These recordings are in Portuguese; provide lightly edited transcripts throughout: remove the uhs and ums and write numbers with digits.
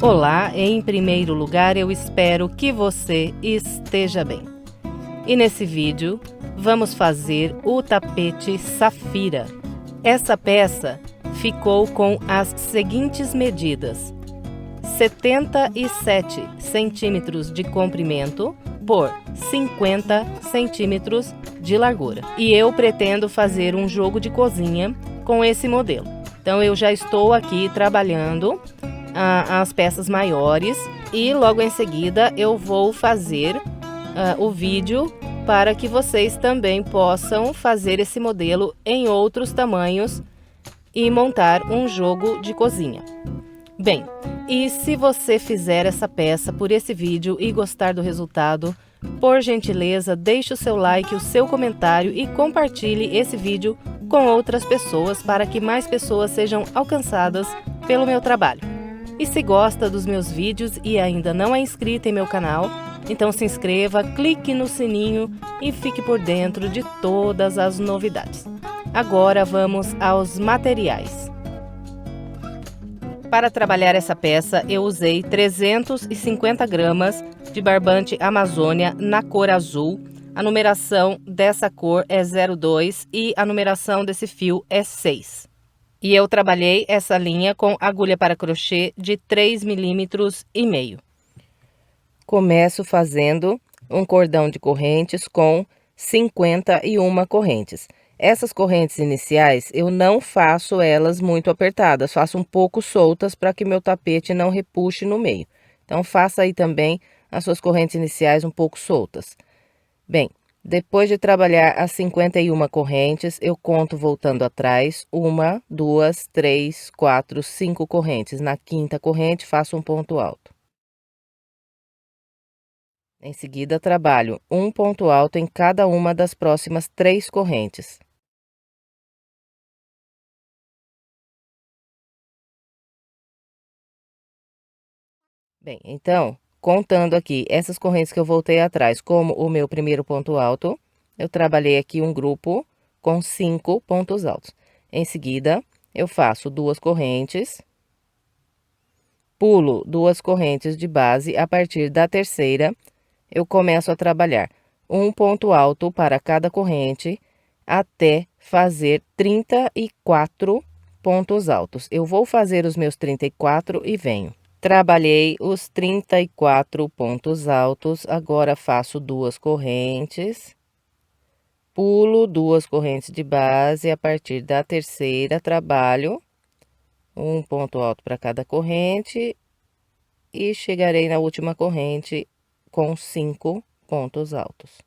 Olá, em primeiro lugar eu espero que você esteja bem. E nesse vídeo vamos fazer o tapete Safira. Essa peça ficou com as seguintes medidas: 77 centímetros de comprimento por 50 centímetros de largura. E eu pretendo fazer um jogo de cozinha com esse modelo. Então eu já estou aqui trabalhando as peças maiores e logo em seguida eu vou fazer o vídeo para que vocês também possam fazer esse modelo em outros tamanhos e montar um jogo de cozinha. Bem, e se você fizer essa peça por esse vídeo e gostar do resultado, por gentileza, deixe o seu like, o seu comentário e compartilhe esse vídeo com outras pessoas para que mais pessoas sejam alcançadas pelo meu trabalho. E se gosta dos meus vídeos e ainda não é inscrito em meu canal, então se inscreva, clique no sininho e fique por dentro de todas as novidades. Agora vamos aos materiais. Para trabalhar essa peça, eu usei 350 gramas de barbante Amazônia na cor azul. A numeração dessa cor é 02 e a numeração desse fio é 6. E eu trabalhei essa linha com agulha para crochê de 3,5 milímetros. Começo fazendo um cordão de correntes com 51 correntes. Essas correntes iniciais eu não faço elas muito apertadas, faço um pouco soltas para que meu tapete não repuxe no meio. Então faça aí também as suas correntes iniciais um pouco soltas. Bem, depois de trabalhar as 51 correntes, eu conto voltando atrás, 1, 2, 3, 4, 5 correntes. Na quinta corrente, faço um ponto alto. Em seguida, trabalho um ponto alto em cada uma das próximas 3 correntes. Bem, então, contando aqui essas correntes que eu voltei atrás como o meu primeiro ponto alto, eu trabalhei aqui um grupo com 5 pontos altos. Em seguida, eu faço 2 correntes, pulo 2 correntes de base. A partir da terceira, eu começo a trabalhar um ponto alto para cada corrente até fazer 34 pontos altos. Eu vou fazer os meus 34 e venho. Trabalhei os 34 pontos altos, agora faço 2 correntes, pulo 2 correntes de base. A partir da terceira, trabalho um ponto alto para cada corrente e chegarei na última corrente com 5 pontos altos.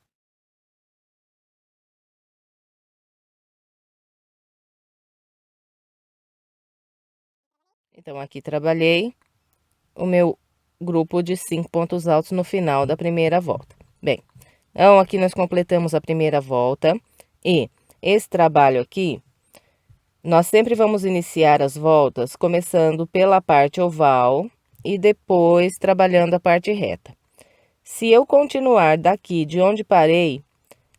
Então, aqui trabalhei o meu grupo de 5 pontos altos no final da primeira volta. Bem, então aqui nós completamos a primeira volta e esse trabalho aqui, nós sempre vamos iniciar as voltas começando pela parte oval e depois trabalhando a parte reta. Se eu continuar daqui de onde parei,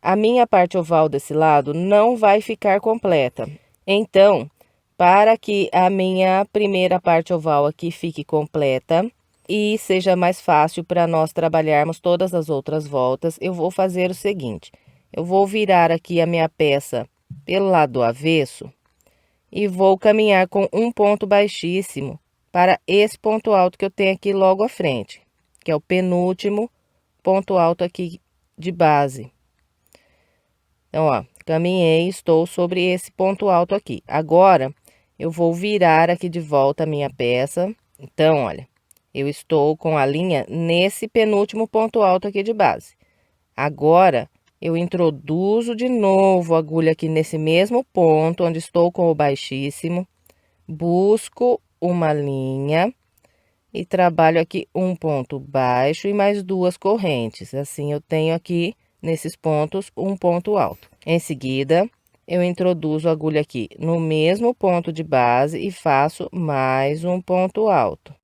a minha parte oval desse lado não vai ficar completa. Então, para que a minha primeira parte oval aqui fique completa e seja mais fácil para nós trabalharmos todas as outras voltas, eu vou fazer o seguinte: eu vou virar aqui a minha peça pelo lado do avesso e vou caminhar com um ponto baixíssimo para esse ponto alto que eu tenho aqui logo à frente, que é o penúltimo ponto alto aqui de base. Então, ó, caminhei, estou sobre esse ponto alto aqui. Agora, eu vou virar aqui de volta a minha peça. Então, olha, eu estou com a linha nesse penúltimo ponto alto aqui de base. Agora, eu introduzo de novo a agulha aqui nesse mesmo ponto, onde estou com o baixíssimo. Busco uma linha e trabalho aqui um ponto baixo e mais 2 correntes. Assim, eu tenho aqui, nesses pontos, um ponto alto. Em seguida, eu introduzo a agulha aqui no mesmo ponto de base e faço mais um ponto alto.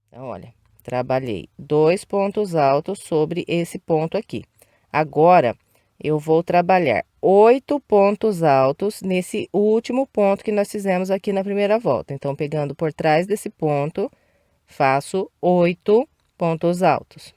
Então, olha, trabalhei 2 pontos altos sobre esse ponto aqui. Agora, eu vou trabalhar 8 pontos altos nesse último ponto que nós fizemos aqui na primeira volta. Então, pegando por trás desse ponto, faço 8 pontos altos.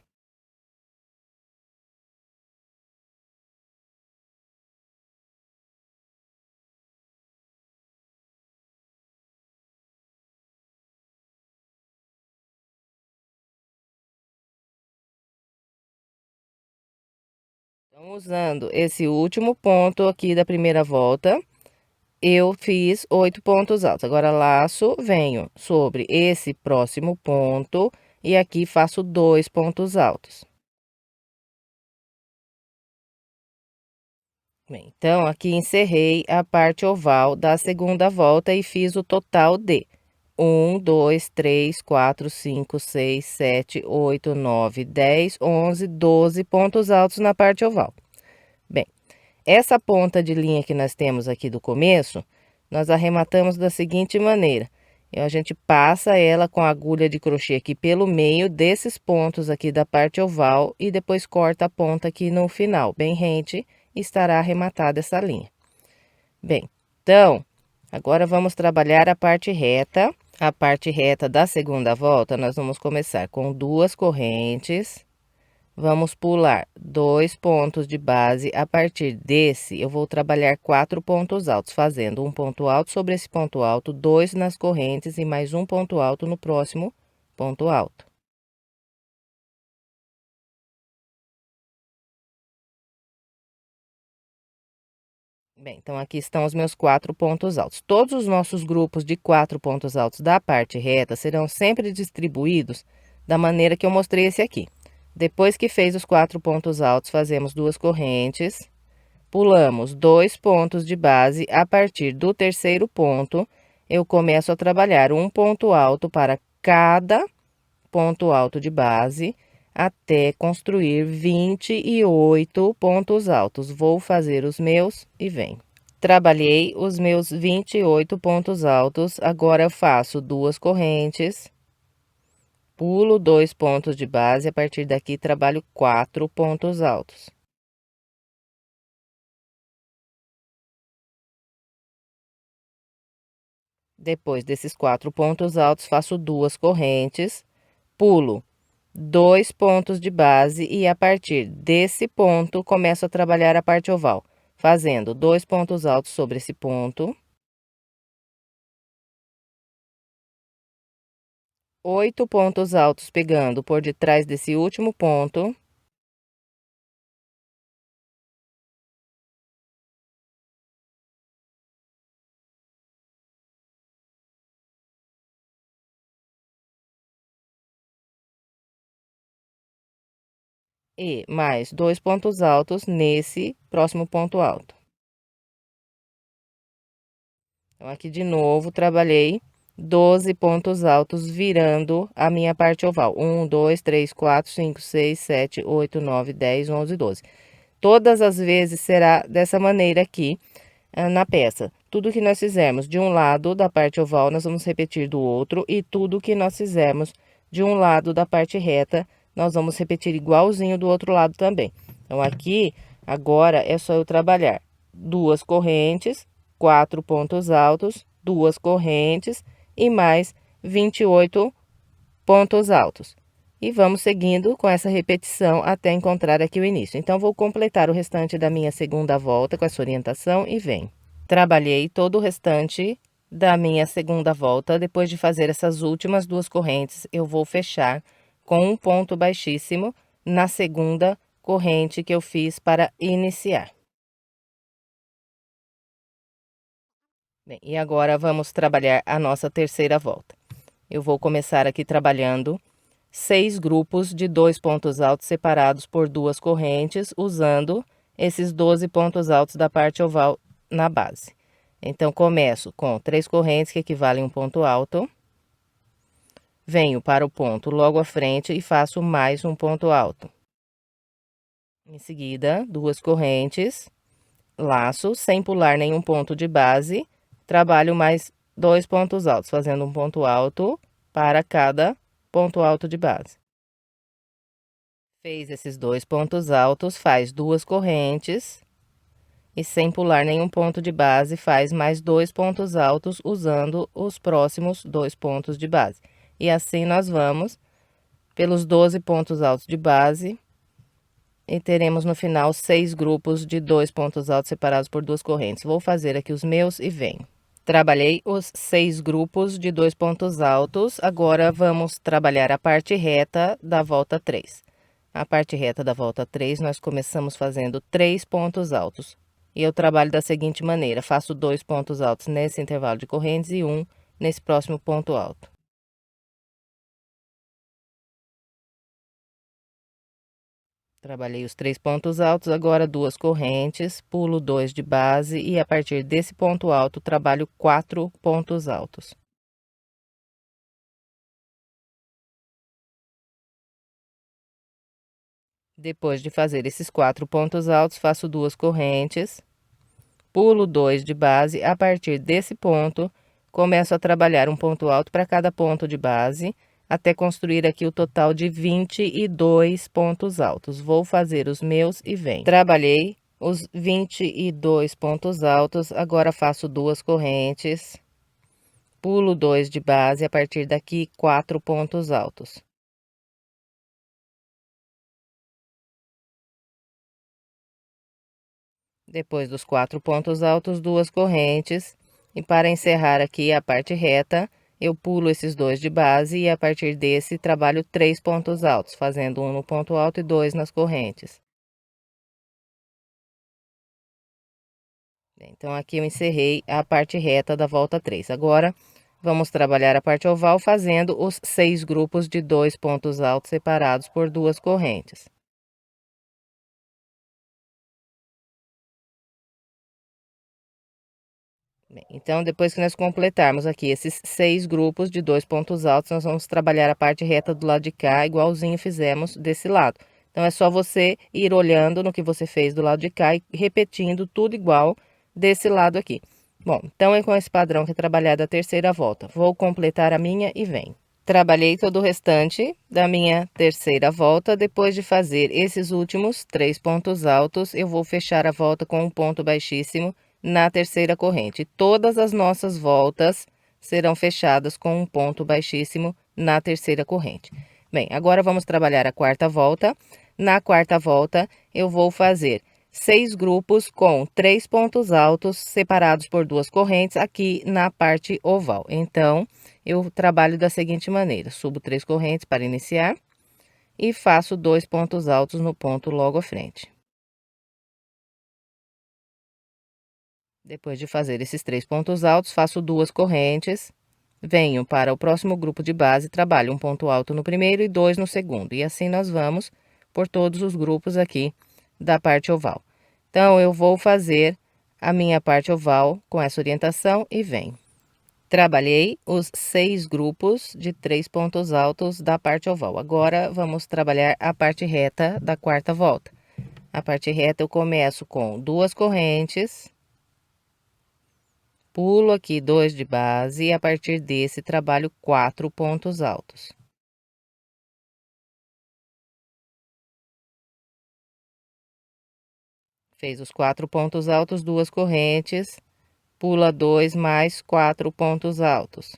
Então, usando esse último ponto aqui da primeira volta, eu fiz 8 pontos altos. Agora, laço, venho sobre esse próximo ponto e aqui faço 2 pontos altos. Bem, então, aqui encerrei a parte oval da segunda volta e fiz o total de 1, 2, 3, 4, 5, 6, 7, 8, 9, 10, 11, 12 pontos altos na parte oval. Bem, essa ponta de linha que nós temos aqui do começo, nós arrematamos da seguinte maneira. A gente passa ela com a agulha de crochê aqui pelo meio desses pontos aqui da parte oval e depois corta a ponta aqui no final, bem rente, e estará arrematada essa linha. Bem, então, agora vamos trabalhar a parte reta. A parte reta da segunda volta, nós vamos começar com 2 correntes. Vamos pular 2 pontos de base. A partir desse, eu vou trabalhar 4 pontos altos, fazendo um ponto alto sobre esse ponto alto, 2 nas correntes e mais um ponto alto no próximo ponto alto. Bem, então aqui estão os meus 4 pontos altos. Todos os nossos grupos de 4 pontos altos da parte reta serão sempre distribuídos da maneira que eu mostrei esse aqui. Depois que fez os 4 pontos altos, fazemos 2 correntes, pulamos 2 pontos de base. A partir do terceiro ponto, eu começo a trabalhar um ponto alto para cada ponto alto de base, até construir 28 pontos altos. Vou fazer os meus e venho. Trabalhei os meus 28 pontos altos, agora eu faço 2 correntes, pulo 2 pontos de base, a partir daqui trabalho 4 pontos altos. Depois desses 4 pontos altos, faço 2 correntes, pulo 2 pontos de base e a partir desse ponto começo a trabalhar a parte oval, fazendo 2 pontos altos sobre esse ponto, 8 pontos altos pegando por detrás desse último ponto, e mais 2 pontos altos nesse próximo ponto alto. Então, aqui de novo, trabalhei 12 pontos altos virando a minha parte oval. 1, 2, 3, 4, 5, 6, 7, 8, 9, 10, 11, 12. Todas as vezes será dessa maneira aqui na peça. Tudo que nós fizermos de um lado da parte oval, nós vamos repetir do outro. E tudo que nós fizermos de um lado da parte reta, nós vamos repetir igualzinho do outro lado também. Então, aqui, agora, é só eu trabalhar 2 correntes, 4 pontos altos, 2 correntes e mais 28 pontos altos. E vamos seguindo com essa repetição até encontrar aqui o início. Então, vou completar o restante da minha segunda volta com essa orientação e venho. Trabalhei todo o restante da minha segunda volta. Depois de fazer essas últimas 2 correntes, eu vou fechar com um ponto baixíssimo na segunda corrente que eu fiz para iniciar. Bem, e agora vamos trabalhar a nossa terceira volta. Eu vou começar aqui trabalhando 6 grupos de 2 pontos altos separados por 2 correntes, usando esses 12 pontos altos da parte oval na base. Então, começo com 3 correntes, que equivalem a um ponto alto. Venho para o ponto logo à frente e faço mais um ponto alto. Em seguida, duas correntes, laço, sem pular nenhum ponto de base, trabalho mais 2 pontos altos, fazendo um ponto alto para cada ponto alto de base. Fez esses 2 pontos altos, faz duas correntes e sem pular nenhum ponto de base, faz mais 2 pontos altos usando os próximos 2 pontos de base. E assim nós vamos pelos 12 pontos altos de base e teremos no final 6 grupos de 2 pontos altos separados por duas correntes. Vou fazer aqui os meus e venho. Trabalhei os 6 grupos de 2 pontos altos, agora vamos trabalhar a parte reta da volta 3. A parte reta da volta 3, nós começamos fazendo 3 pontos altos. E eu trabalho da seguinte maneira, faço 2 pontos altos nesse intervalo de correntes e 1 nesse próximo ponto alto. Trabalhei os 3 pontos altos, agora duas correntes, pulo 2 de base e a partir desse ponto alto trabalho 4 pontos altos. Depois de fazer esses 4 pontos altos, faço duas correntes, pulo 2 de base, a partir desse ponto, começo a trabalhar um ponto alto para cada ponto de base, até construir aqui o total de 22 pontos altos. Vou fazer os meus e venho. Trabalhei os 22 pontos altos, agora faço duas correntes, pulo 2 de base, a partir daqui 4 pontos altos. Depois dos 4 pontos altos, duas correntes. E para encerrar aqui a parte reta, eu pulo esses 2 de base e a partir desse trabalho 3 pontos altos, fazendo um no ponto alto e 2 nas correntes. Então, aqui eu encerrei a parte reta da volta 3. Agora, vamos trabalhar a parte oval fazendo os 6 grupos de 2 pontos altos separados por duas correntes. Bem, então, depois que nós completarmos aqui esses 6 grupos de 2 pontos altos, nós vamos trabalhar a parte reta do lado de cá, igualzinho fizemos desse lado. Então, é só você ir olhando no que você fez do lado de cá e repetindo tudo igual desse lado aqui. Bom, então é com esse padrão que é trabalhado a terceira volta. Vou completar a minha e venho. Trabalhei todo o restante da minha terceira volta. Depois de fazer esses últimos 3 pontos altos, eu vou fechar a volta com um ponto baixíssimo na terceira corrente. Todas as nossas voltas serão fechadas com um ponto baixíssimo na terceira corrente. Bem, agora vamos trabalhar a quarta volta. Na quarta volta, eu vou fazer 6 grupos com 3 pontos altos separados por duas correntes aqui na parte oval. Então, eu trabalho da seguinte maneira: subo 3 correntes para iniciar e faço 2 pontos altos no ponto logo à frente. Depois de fazer esses 3 pontos altos, faço duas correntes, venho para o próximo grupo de base, trabalho um ponto alto no primeiro e 2 no segundo. E assim nós vamos por todos os grupos aqui da parte oval. Então, eu vou fazer a minha parte oval com essa orientação e venho. Trabalhei os 6 grupos de 3 pontos altos da parte oval. Agora, vamos trabalhar a parte reta da quarta volta. A parte reta eu começo com duas correntes, pulo aqui 2 de base e a partir desse trabalho 4 pontos altos. Fez os 4 pontos altos, duas correntes, pula 2 mais 4 pontos altos.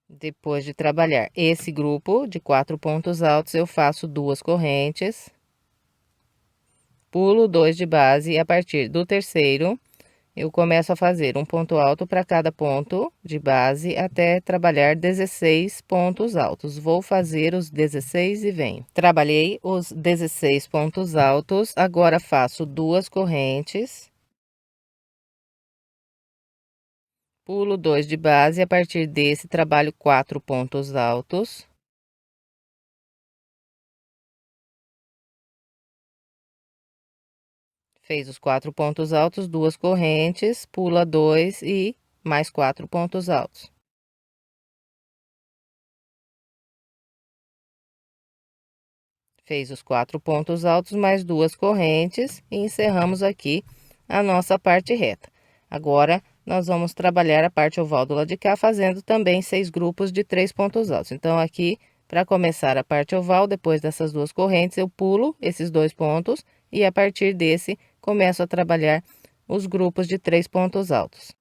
Depois de trabalhar esse grupo de 4 pontos altos, eu faço duas correntes, pulo 2 de base e a partir do terceiro, eu começo a fazer um ponto alto para cada ponto de base até trabalhar 16 pontos altos. Vou fazer os 16 e venho. Trabalhei os 16 pontos altos, agora faço duas correntes, pulo 2 de base e a partir desse trabalho 4 pontos altos. Fez os 4 pontos altos, duas correntes, pula 2 e mais 4 pontos altos. Fez os 4 pontos altos, mais 2 correntes e encerramos aqui a nossa parte reta. Agora, nós vamos trabalhar a parte oval do lado de cá, fazendo também 6 grupos de 3 pontos altos. Então, aqui, para começar a parte oval, depois dessas 2 correntes, eu pulo esses 2 pontos e a partir desse, começo a trabalhar os grupos de 3 pontos altos.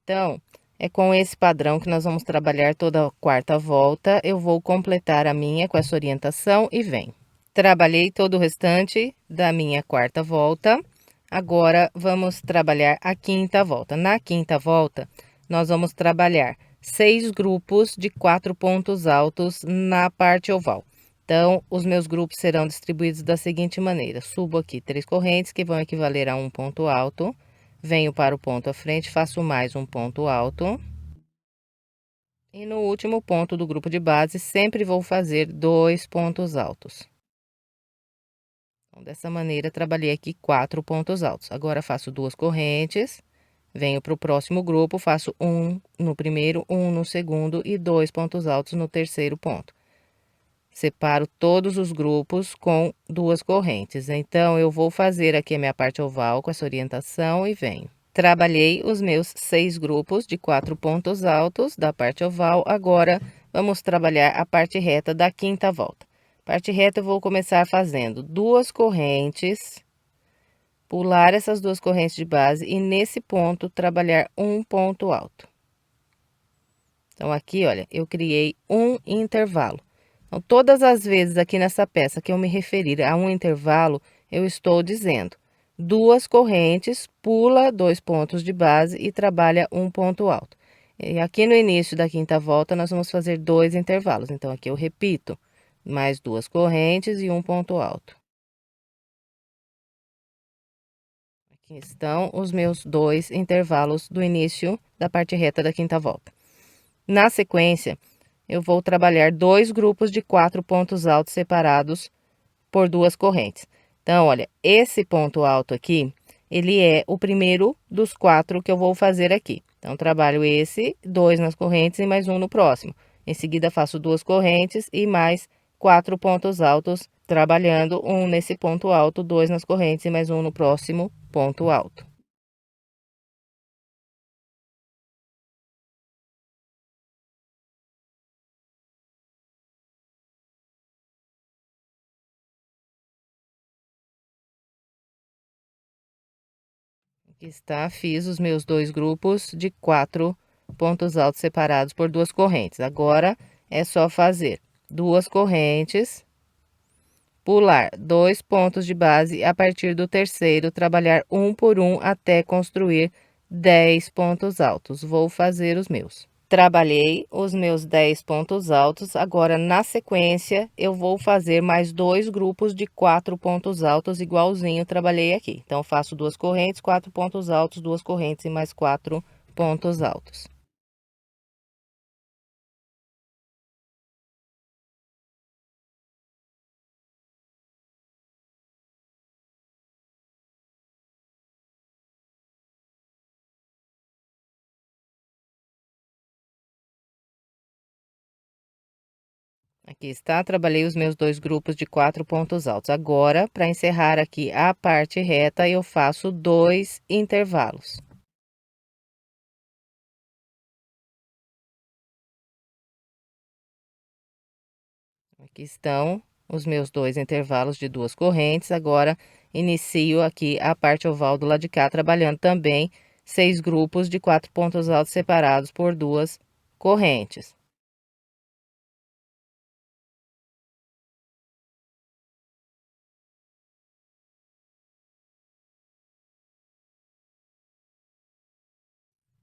Então, é com esse padrão que nós vamos trabalhar toda a quarta volta. Eu vou completar a minha com essa orientação e vem. Trabalhei todo o restante da minha quarta volta. Agora, vamos trabalhar a quinta volta. Na quinta volta, nós vamos trabalhar 6 grupos de 4 pontos altos na parte oval. Então, os meus grupos serão distribuídos da seguinte maneira. Subo aqui 3 correntes, que vão equivaler a um ponto alto. Venho para o ponto à frente, faço mais um ponto alto. E no último ponto do grupo de base, sempre vou fazer 2 pontos altos. Então, dessa maneira, trabalhei aqui 4 pontos altos. Agora, faço 2 correntes, venho para o próximo grupo, faço 1 no primeiro, 1 no segundo e 2 pontos altos no terceiro ponto. Separo todos os grupos com 2 correntes. Então, eu vou fazer aqui a minha parte oval com essa orientação e venho. Trabalhei os meus 6 grupos de 4 pontos altos da parte oval. Agora, vamos trabalhar a parte reta da quinta volta. Parte reta, eu vou começar fazendo 2 correntes, pular essas 2 correntes de base e nesse ponto trabalhar um ponto alto. Então, aqui, olha, eu criei um intervalo. Então, todas as vezes aqui nessa peça que eu me referir a um intervalo, eu estou dizendo 2 correntes, pula 2 pontos de base e trabalha um ponto alto. E aqui no início da quinta volta, nós vamos fazer 2 intervalos. Então, aqui eu repito, mais 2 correntes e um ponto alto. Aqui estão os meus 2 intervalos do início da parte reta da quinta volta. Na sequência, eu vou trabalhar 2 grupos de 4 pontos altos separados por 2 correntes. Então, olha, esse ponto alto aqui, ele é o primeiro dos 4 que eu vou fazer aqui. Então, trabalho esse, 2 nas correntes e mais um no próximo. Em seguida, faço 2 correntes e mais 4 pontos altos, trabalhando um nesse ponto alto, 2 nas correntes e mais um no próximo ponto alto. Aqui está, fiz os meus 2 grupos de 4 pontos altos separados por 2 correntes. Agora, é só fazer 2 correntes, pular 2 pontos de base, a partir do terceiro, trabalhar um por um até construir 10 pontos altos. Vou fazer os meus. Trabalhei os meus 10 pontos altos, agora na sequência eu vou fazer mais 2 grupos de 4 pontos altos, igualzinho trabalhei aqui. Então, faço 2 correntes, 4 pontos altos, 2 correntes e mais 4 pontos altos. Aqui está, trabalhei os meus 2 grupos de 4 pontos altos. Agora, para encerrar aqui a parte reta, eu faço 2 intervalos. Aqui estão os meus 2 intervalos de 2 correntes. Agora, inicio aqui a parte oval do lado de cá, trabalhando também 6 grupos de 4 pontos altos separados por 2 correntes.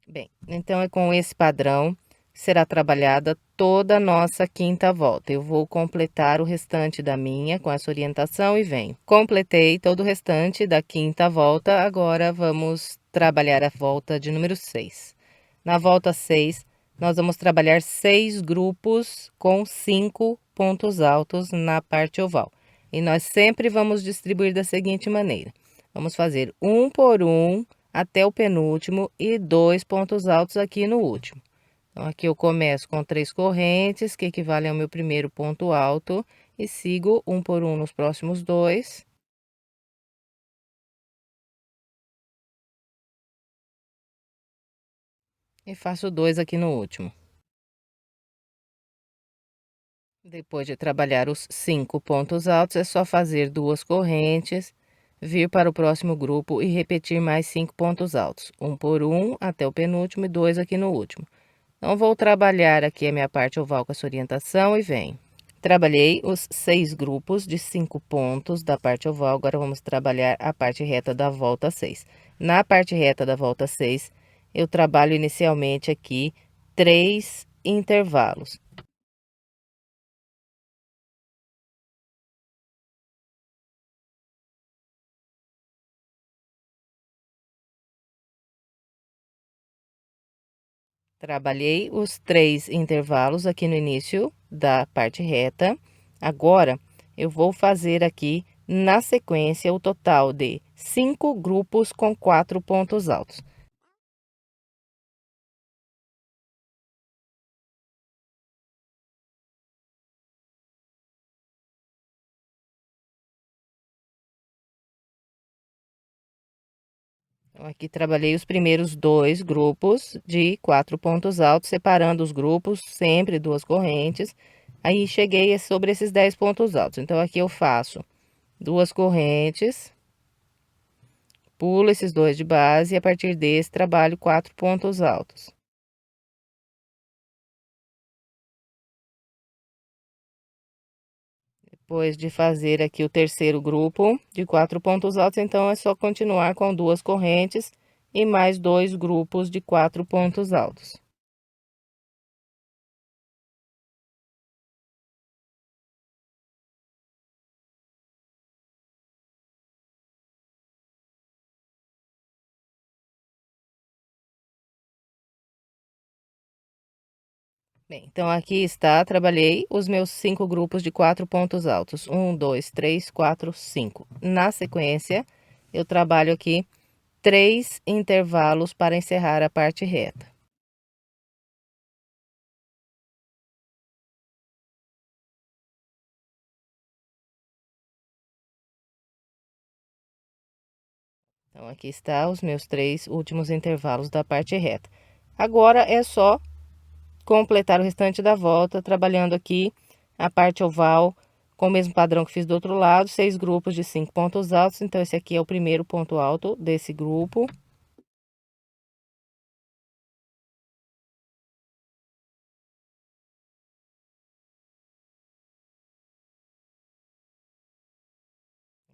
Bem, então é com esse padrão que será trabalhada toda a nossa quinta volta. Eu vou completar o restante da minha com essa orientação e venho. Completei todo o restante da quinta volta, agora vamos trabalhar a volta de número 6. Na volta 6, nós vamos trabalhar 6 grupos com 5 pontos altos na parte oval. E nós sempre vamos distribuir da seguinte maneira: vamos fazer um por um, até o penúltimo e 2 pontos altos aqui no último. Então, aqui eu começo com 3 correntes, que equivalem ao meu primeiro ponto alto, e sigo um por um nos próximos 2. E faço 2 aqui no último. Depois de trabalhar os 5 pontos altos, é só fazer 2 correntes, vir para o próximo grupo e repetir mais 5 pontos altos, um por um até o penúltimo e 2 aqui no último. Então, vou trabalhar aqui a minha parte oval com essa orientação e venho. Trabalhei os 6 grupos de 5 pontos da parte oval, agora vamos trabalhar a parte reta da volta 6. Na parte reta da volta 6, eu trabalho inicialmente aqui 3 intervalos. Trabalhei os 3 intervalos aqui no início da parte reta. Agora, eu vou fazer aqui, na sequência, o total de 5 grupos com 4 pontos altos. Então, aqui trabalhei os primeiros 2 grupos de 4 pontos altos, separando os grupos, sempre 2 correntes. Aí, cheguei sobre esses 10 pontos altos. Então, aqui eu faço 2 correntes, pulo esses 2 de base e a partir desse trabalho 4 pontos altos. Depois de fazer aqui o terceiro grupo de 4 pontos altos, então é só continuar com 2 correntes e mais 2 grupos de 4 pontos altos. Bem, então aqui está, trabalhei os meus 5 grupos de 4 pontos altos. 1, 2, 3, 4, 5. Na sequência, eu trabalho aqui 3 intervalos para encerrar a parte reta. Então, aqui está os meus 3 últimos intervalos da parte reta. Agora, é só completar o restante da volta, trabalhando aqui a parte oval com o mesmo padrão que fiz do outro lado, 6 grupos de 5 pontos altos. Então, esse aqui é o primeiro ponto alto desse grupo.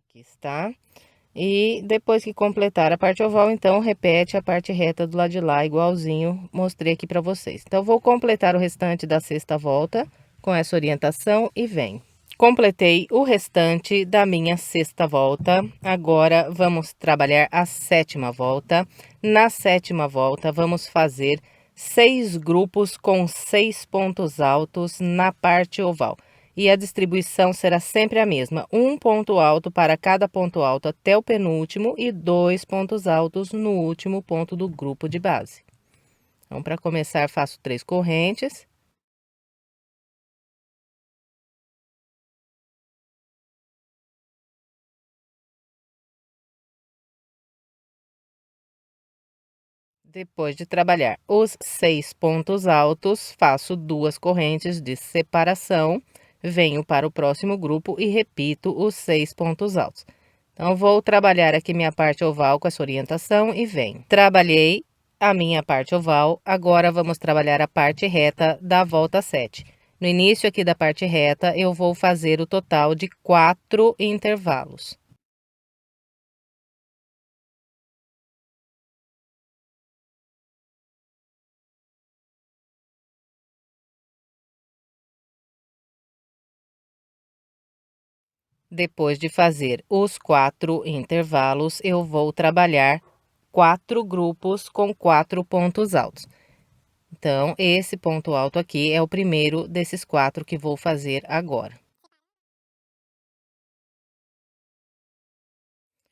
Aqui está. E depois que completar a parte oval, então, repete a parte reta do lado de lá, igualzinho mostrei aqui para vocês. Então, vou completar o restante da sexta volta com essa orientação e venho. Completei o restante da minha sexta volta. Agora, vamos trabalhar a sétima volta. Na sétima volta, vamos fazer 6 grupos com 6 pontos altos na parte oval. E a distribuição será sempre a mesma: um ponto alto para cada ponto alto até o penúltimo e 2 pontos altos no último ponto do grupo de base. Então, para começar, faço 3 correntes. Depois de trabalhar os 6 pontos altos, faço 2 correntes de separação, venho para o próximo grupo e repito os 6 pontos altos. Então, vou trabalhar aqui minha parte oval com essa orientação e venho. Trabalhei a minha parte oval, agora vamos trabalhar a parte reta da volta 7. No início aqui da parte reta, eu vou fazer o total de 4 intervalos. Depois de fazer os 4 intervalos, eu vou trabalhar 4 grupos com 4 pontos altos. Então, esse ponto alto aqui é o primeiro desses 4 que vou fazer agora.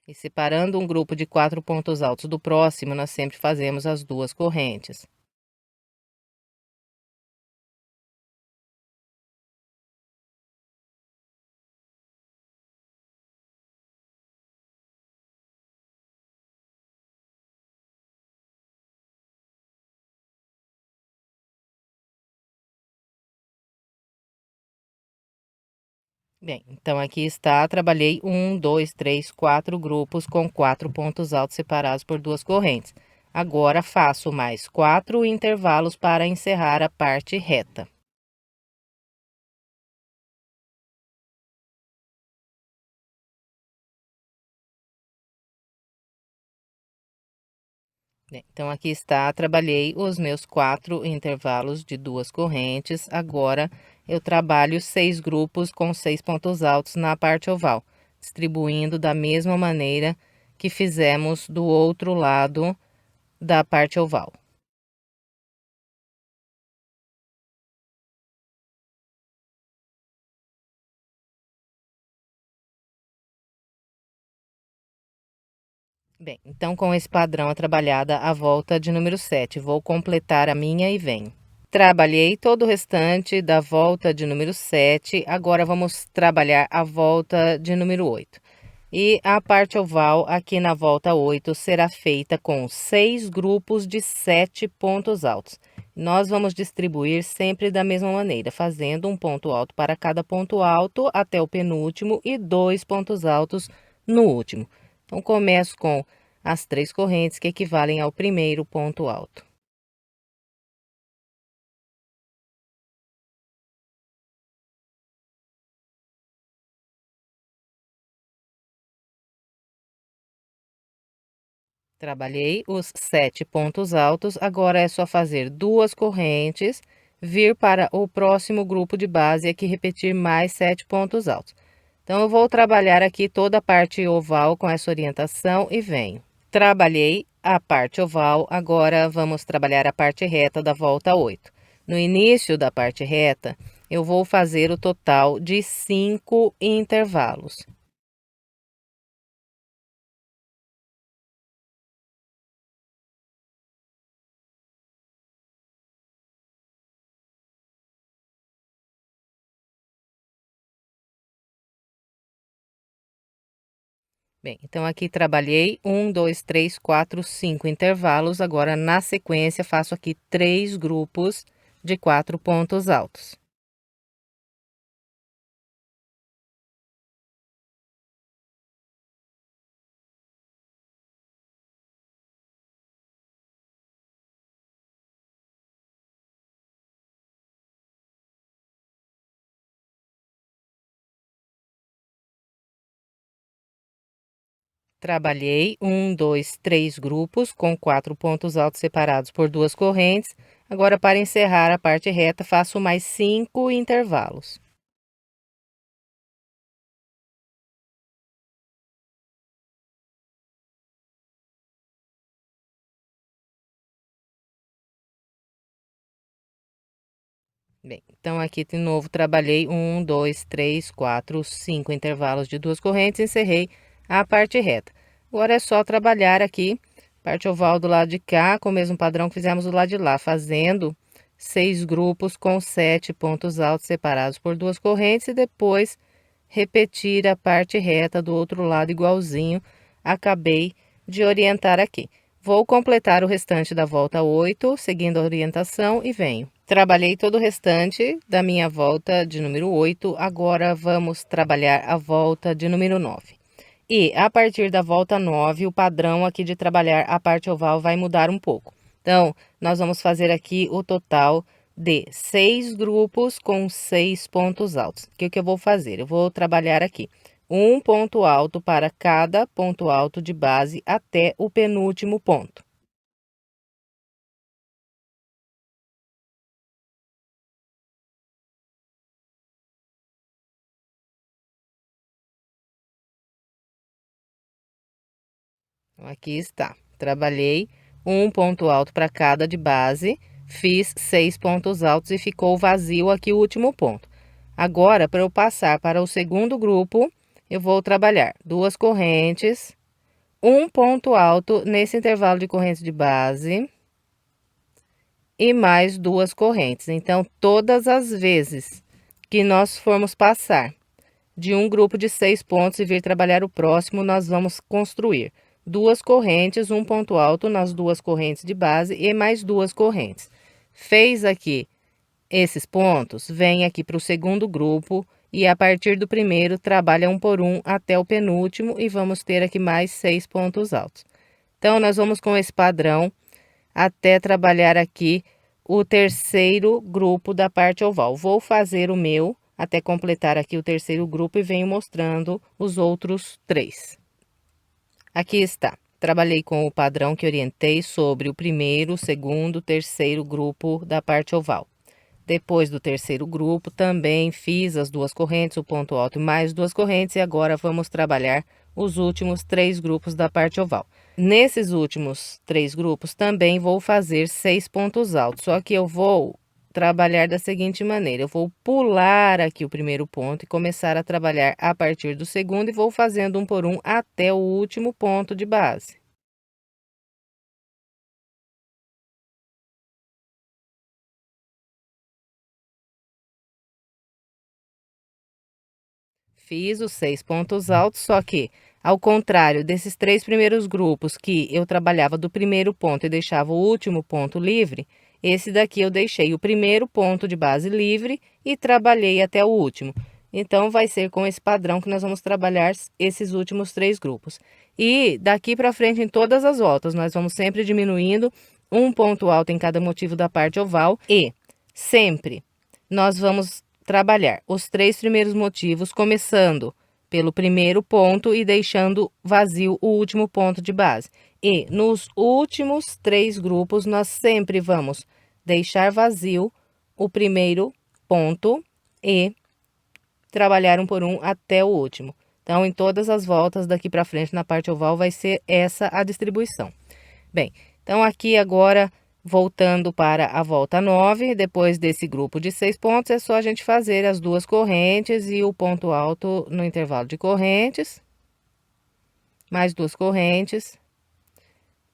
E separando um grupo de 4 pontos altos do próximo, nós sempre fazemos as 2 correntes. Bem, então aqui está, trabalhei 1, 2, 3, 4 grupos com 4 pontos altos separados por 2 correntes. Agora faço mais 4 intervalos para encerrar a parte reta. Bem, então aqui está, trabalhei os meus 4 intervalos de 2 correntes. Agora eu trabalho 6 grupos com 6 pontos altos na parte oval, distribuindo da mesma maneira que fizemos do outro lado da parte oval. Bem, então com esse padrão trabalhada a volta de número 7, vou completar a minha e venho. Trabalhei todo o restante da volta de número 7, agora vamos trabalhar a volta de número 8. E a parte oval aqui na volta 8 será feita com 6 grupos de 7 pontos altos. Nós vamos distribuir sempre da mesma maneira, fazendo um ponto alto para cada ponto alto até o penúltimo e 2 pontos altos no último. Então, começo com as 3 correntes que equivalem ao primeiro ponto alto. Trabalhei os 7 pontos altos, agora é só fazer 2 correntes, vir para o próximo grupo de base e aqui repetir mais 7 pontos altos. Então, eu vou trabalhar aqui toda a parte oval com essa orientação e venho. Trabalhei a parte oval, agora vamos trabalhar a parte reta da volta 8. No início da parte reta, eu vou fazer o total de 5 intervalos. Bem, então aqui trabalhei 1, 2, 3, 4, 5 intervalos. Agora, na sequência, faço aqui 3 grupos de 4 pontos altos. Trabalhei 1, 2, 3 grupos com 4 pontos altos separados por 2 correntes. Agora, para encerrar a parte reta, faço mais 5 intervalos. Bem, então aqui de novo trabalhei 1, 2, 3, 4, 5 intervalos de 2 correntes, encerrei a parte reta. Agora é só trabalhar aqui, parte oval do lado de cá, com o mesmo padrão que fizemos do lado de lá, fazendo 6 grupos com 7 pontos altos separados por 2 correntes e depois repetir a parte reta do outro lado igualzinho, acabei de orientar aqui. Vou completar o restante da volta 8, seguindo a orientação e venho. Trabalhei todo o restante da minha volta de número 8, agora vamos trabalhar a volta de número 9. E a partir da volta 9, o padrão aqui de trabalhar a parte oval vai mudar um pouco. Então, nós vamos fazer aqui o total de 6 grupos com 6 pontos altos. O que eu vou fazer? Eu vou trabalhar aqui um ponto alto para cada ponto alto de base até o penúltimo ponto. Então, aqui está. Trabalhei um ponto alto para cada de base, fiz 6 pontos altos e ficou vazio aqui o último ponto. Agora, para eu passar para o segundo grupo, eu vou trabalhar 2 correntes, um ponto alto nesse intervalo de correntes de base e mais 2 correntes. Então, todas as vezes que nós formos passar de um grupo de 6 pontos e vir trabalhar o próximo, nós vamos construir 2 correntes, um ponto alto nas 2 correntes de base e mais 2 correntes. Fez aqui esses pontos, vem aqui para o segundo grupo e a partir do primeiro trabalha um por um até o penúltimo e vamos ter aqui mais 6 pontos altos. Então, nós vamos com esse padrão até trabalhar aqui o terceiro grupo da parte oval. Vou fazer o meu até completar aqui o terceiro grupo e venho mostrando os outros 3. Aqui está. Trabalhei com o padrão que orientei sobre o primeiro, segundo, terceiro grupo da parte oval. Depois do terceiro grupo, também fiz as 2 correntes, o ponto alto e mais 2 correntes, e agora vamos trabalhar os últimos 3 grupos da parte oval. Nesses últimos 3 grupos, também vou fazer 6 pontos altos, só que eu vou trabalhar da seguinte maneira: eu vou pular aqui o primeiro ponto e começar a trabalhar a partir do segundo, e vou fazendo um por um até o último ponto de base. Fiz os 6 pontos altos, só que, ao contrário desses 3 primeiros grupos que eu trabalhava do primeiro ponto e deixava o último ponto livre, esse daqui eu deixei o primeiro ponto de base livre e trabalhei até o último. Então, vai ser com esse padrão que nós vamos trabalhar esses últimos 3 grupos. E daqui para frente, em todas as voltas, nós vamos sempre diminuindo um ponto alto em cada motivo da parte oval e sempre nós vamos trabalhar os 3 primeiros motivos, começando pelo primeiro ponto e deixando vazio o último ponto de base. E nos últimos 3 grupos, nós sempre vamos deixar vazio o primeiro ponto e trabalhar um por um até o último. Então, em todas as voltas daqui para frente na parte oval, vai ser essa a distribuição. Bem, então aqui agora, voltando para a volta 9, depois desse grupo de 6 pontos, é só a gente fazer as 2 correntes e o ponto alto no intervalo de correntes. Mais 2 correntes.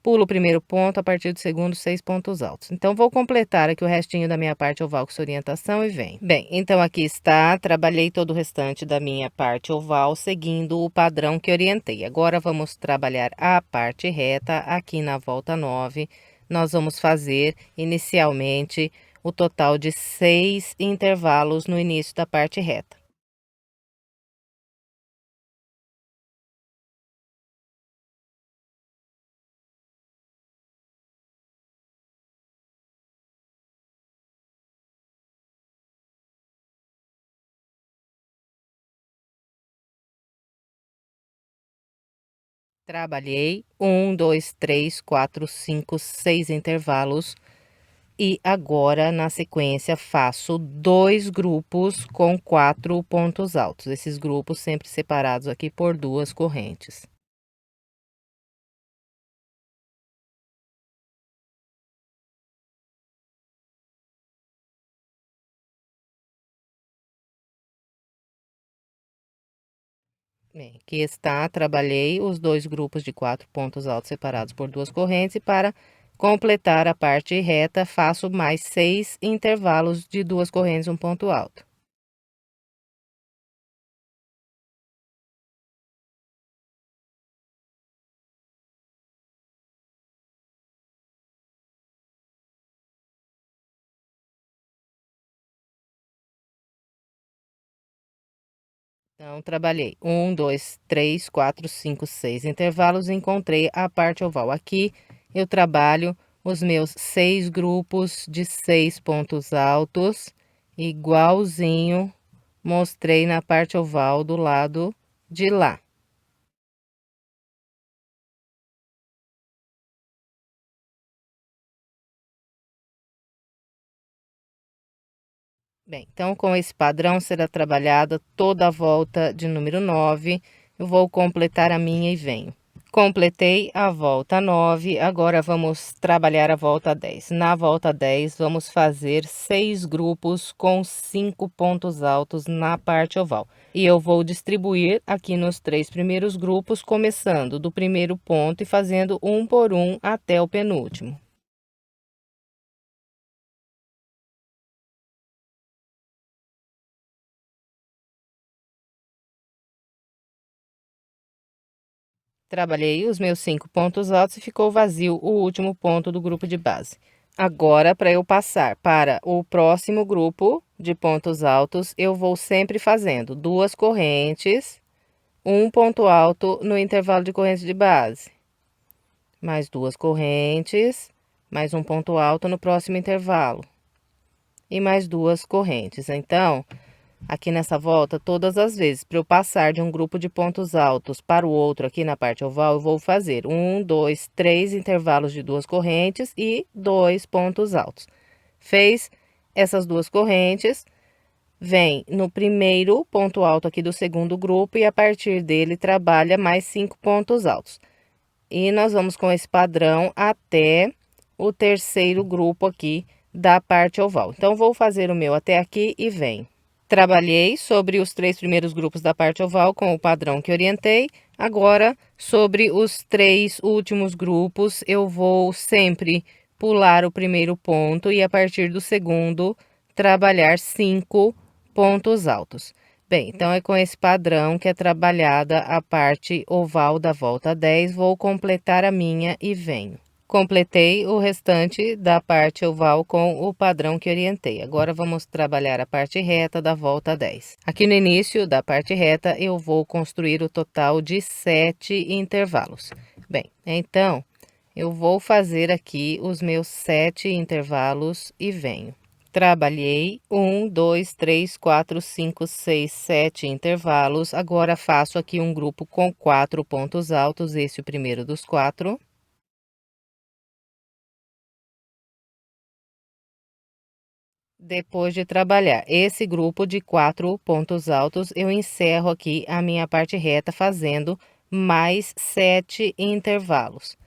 Pulo o primeiro ponto, a partir do segundo, 6 pontos altos. Então, vou completar aqui o restinho da minha parte oval com essa orientação e vem. Bem, então aqui está, trabalhei todo o restante da minha parte oval, seguindo o padrão que orientei. Agora, vamos trabalhar a parte reta aqui na volta 9. Nós vamos fazer, inicialmente, o total de 6 intervalos no início da parte reta. Trabalhei 1, 2, 3, 4, 5, 6 intervalos. E agora, na sequência, faço 2 grupos com 4 pontos altos. Esses grupos sempre separados aqui por 2 correntes. Bem, aqui está, trabalhei os 2 grupos de 4 pontos altos separados por 2 correntes e para completar a parte reta, faço mais 6 intervalos de 2 correntes, um ponto alto. Então, trabalhei 1, 2, 3, 4, 5, 6 intervalos e encontrei a parte oval. Aqui eu trabalho os meus 6 grupos de 6 pontos altos, igualzinho mostrei na parte oval do lado de lá. Bem, então com esse padrão será trabalhada toda a volta de número 9. Eu vou completar a minha e venho. Completei a volta 9, agora vamos trabalhar a volta 10. Na volta 10, vamos fazer 6 grupos com 5 pontos altos na parte oval. E eu vou distribuir aqui nos 3 primeiros grupos, começando do primeiro ponto e fazendo um por um até o penúltimo. Trabalhei os meus 5 pontos altos e ficou vazio o último ponto do grupo de base. Agora, para eu passar para o próximo grupo de pontos altos, eu vou sempre fazendo 2 correntes, um ponto alto no intervalo de correntes de base, mais 2 correntes, mais um ponto alto no próximo intervalo e mais 2 correntes. Então, aqui nessa volta, todas as vezes, para eu passar de um grupo de pontos altos para o outro aqui na parte oval, eu vou fazer 1, 2, 3 intervalos de 2 correntes e 2 pontos altos. Fez essas 2 correntes, vem no primeiro ponto alto aqui do segundo grupo e a partir dele trabalha mais 5 pontos altos. E nós vamos com esse padrão até o terceiro grupo aqui da parte oval. Então, vou fazer o meu até aqui e vem. Trabalhei sobre os 3 primeiros grupos da parte oval com o padrão que orientei. Agora, sobre os 3 últimos grupos, eu vou sempre pular o primeiro ponto e a partir do segundo, trabalhar 5 pontos altos. Bem, então é com esse padrão que é trabalhada a parte oval da volta 10. Vou completar a minha e venho. Completei o restante da parte oval com o padrão que orientei. Agora, vamos trabalhar a parte reta da volta 10. Aqui no início da parte reta, eu vou construir o total de 7 intervalos. Bem, então, eu vou fazer aqui os meus 7 intervalos e venho. Trabalhei 1, 2, 3, 4, 5, 6, 7 intervalos. Agora, faço aqui um grupo com 4 pontos altos, esse é o primeiro dos 4. Depois de trabalhar esse grupo de 4 pontos altos, eu encerro aqui a minha parte reta fazendo mais 7 intervalos.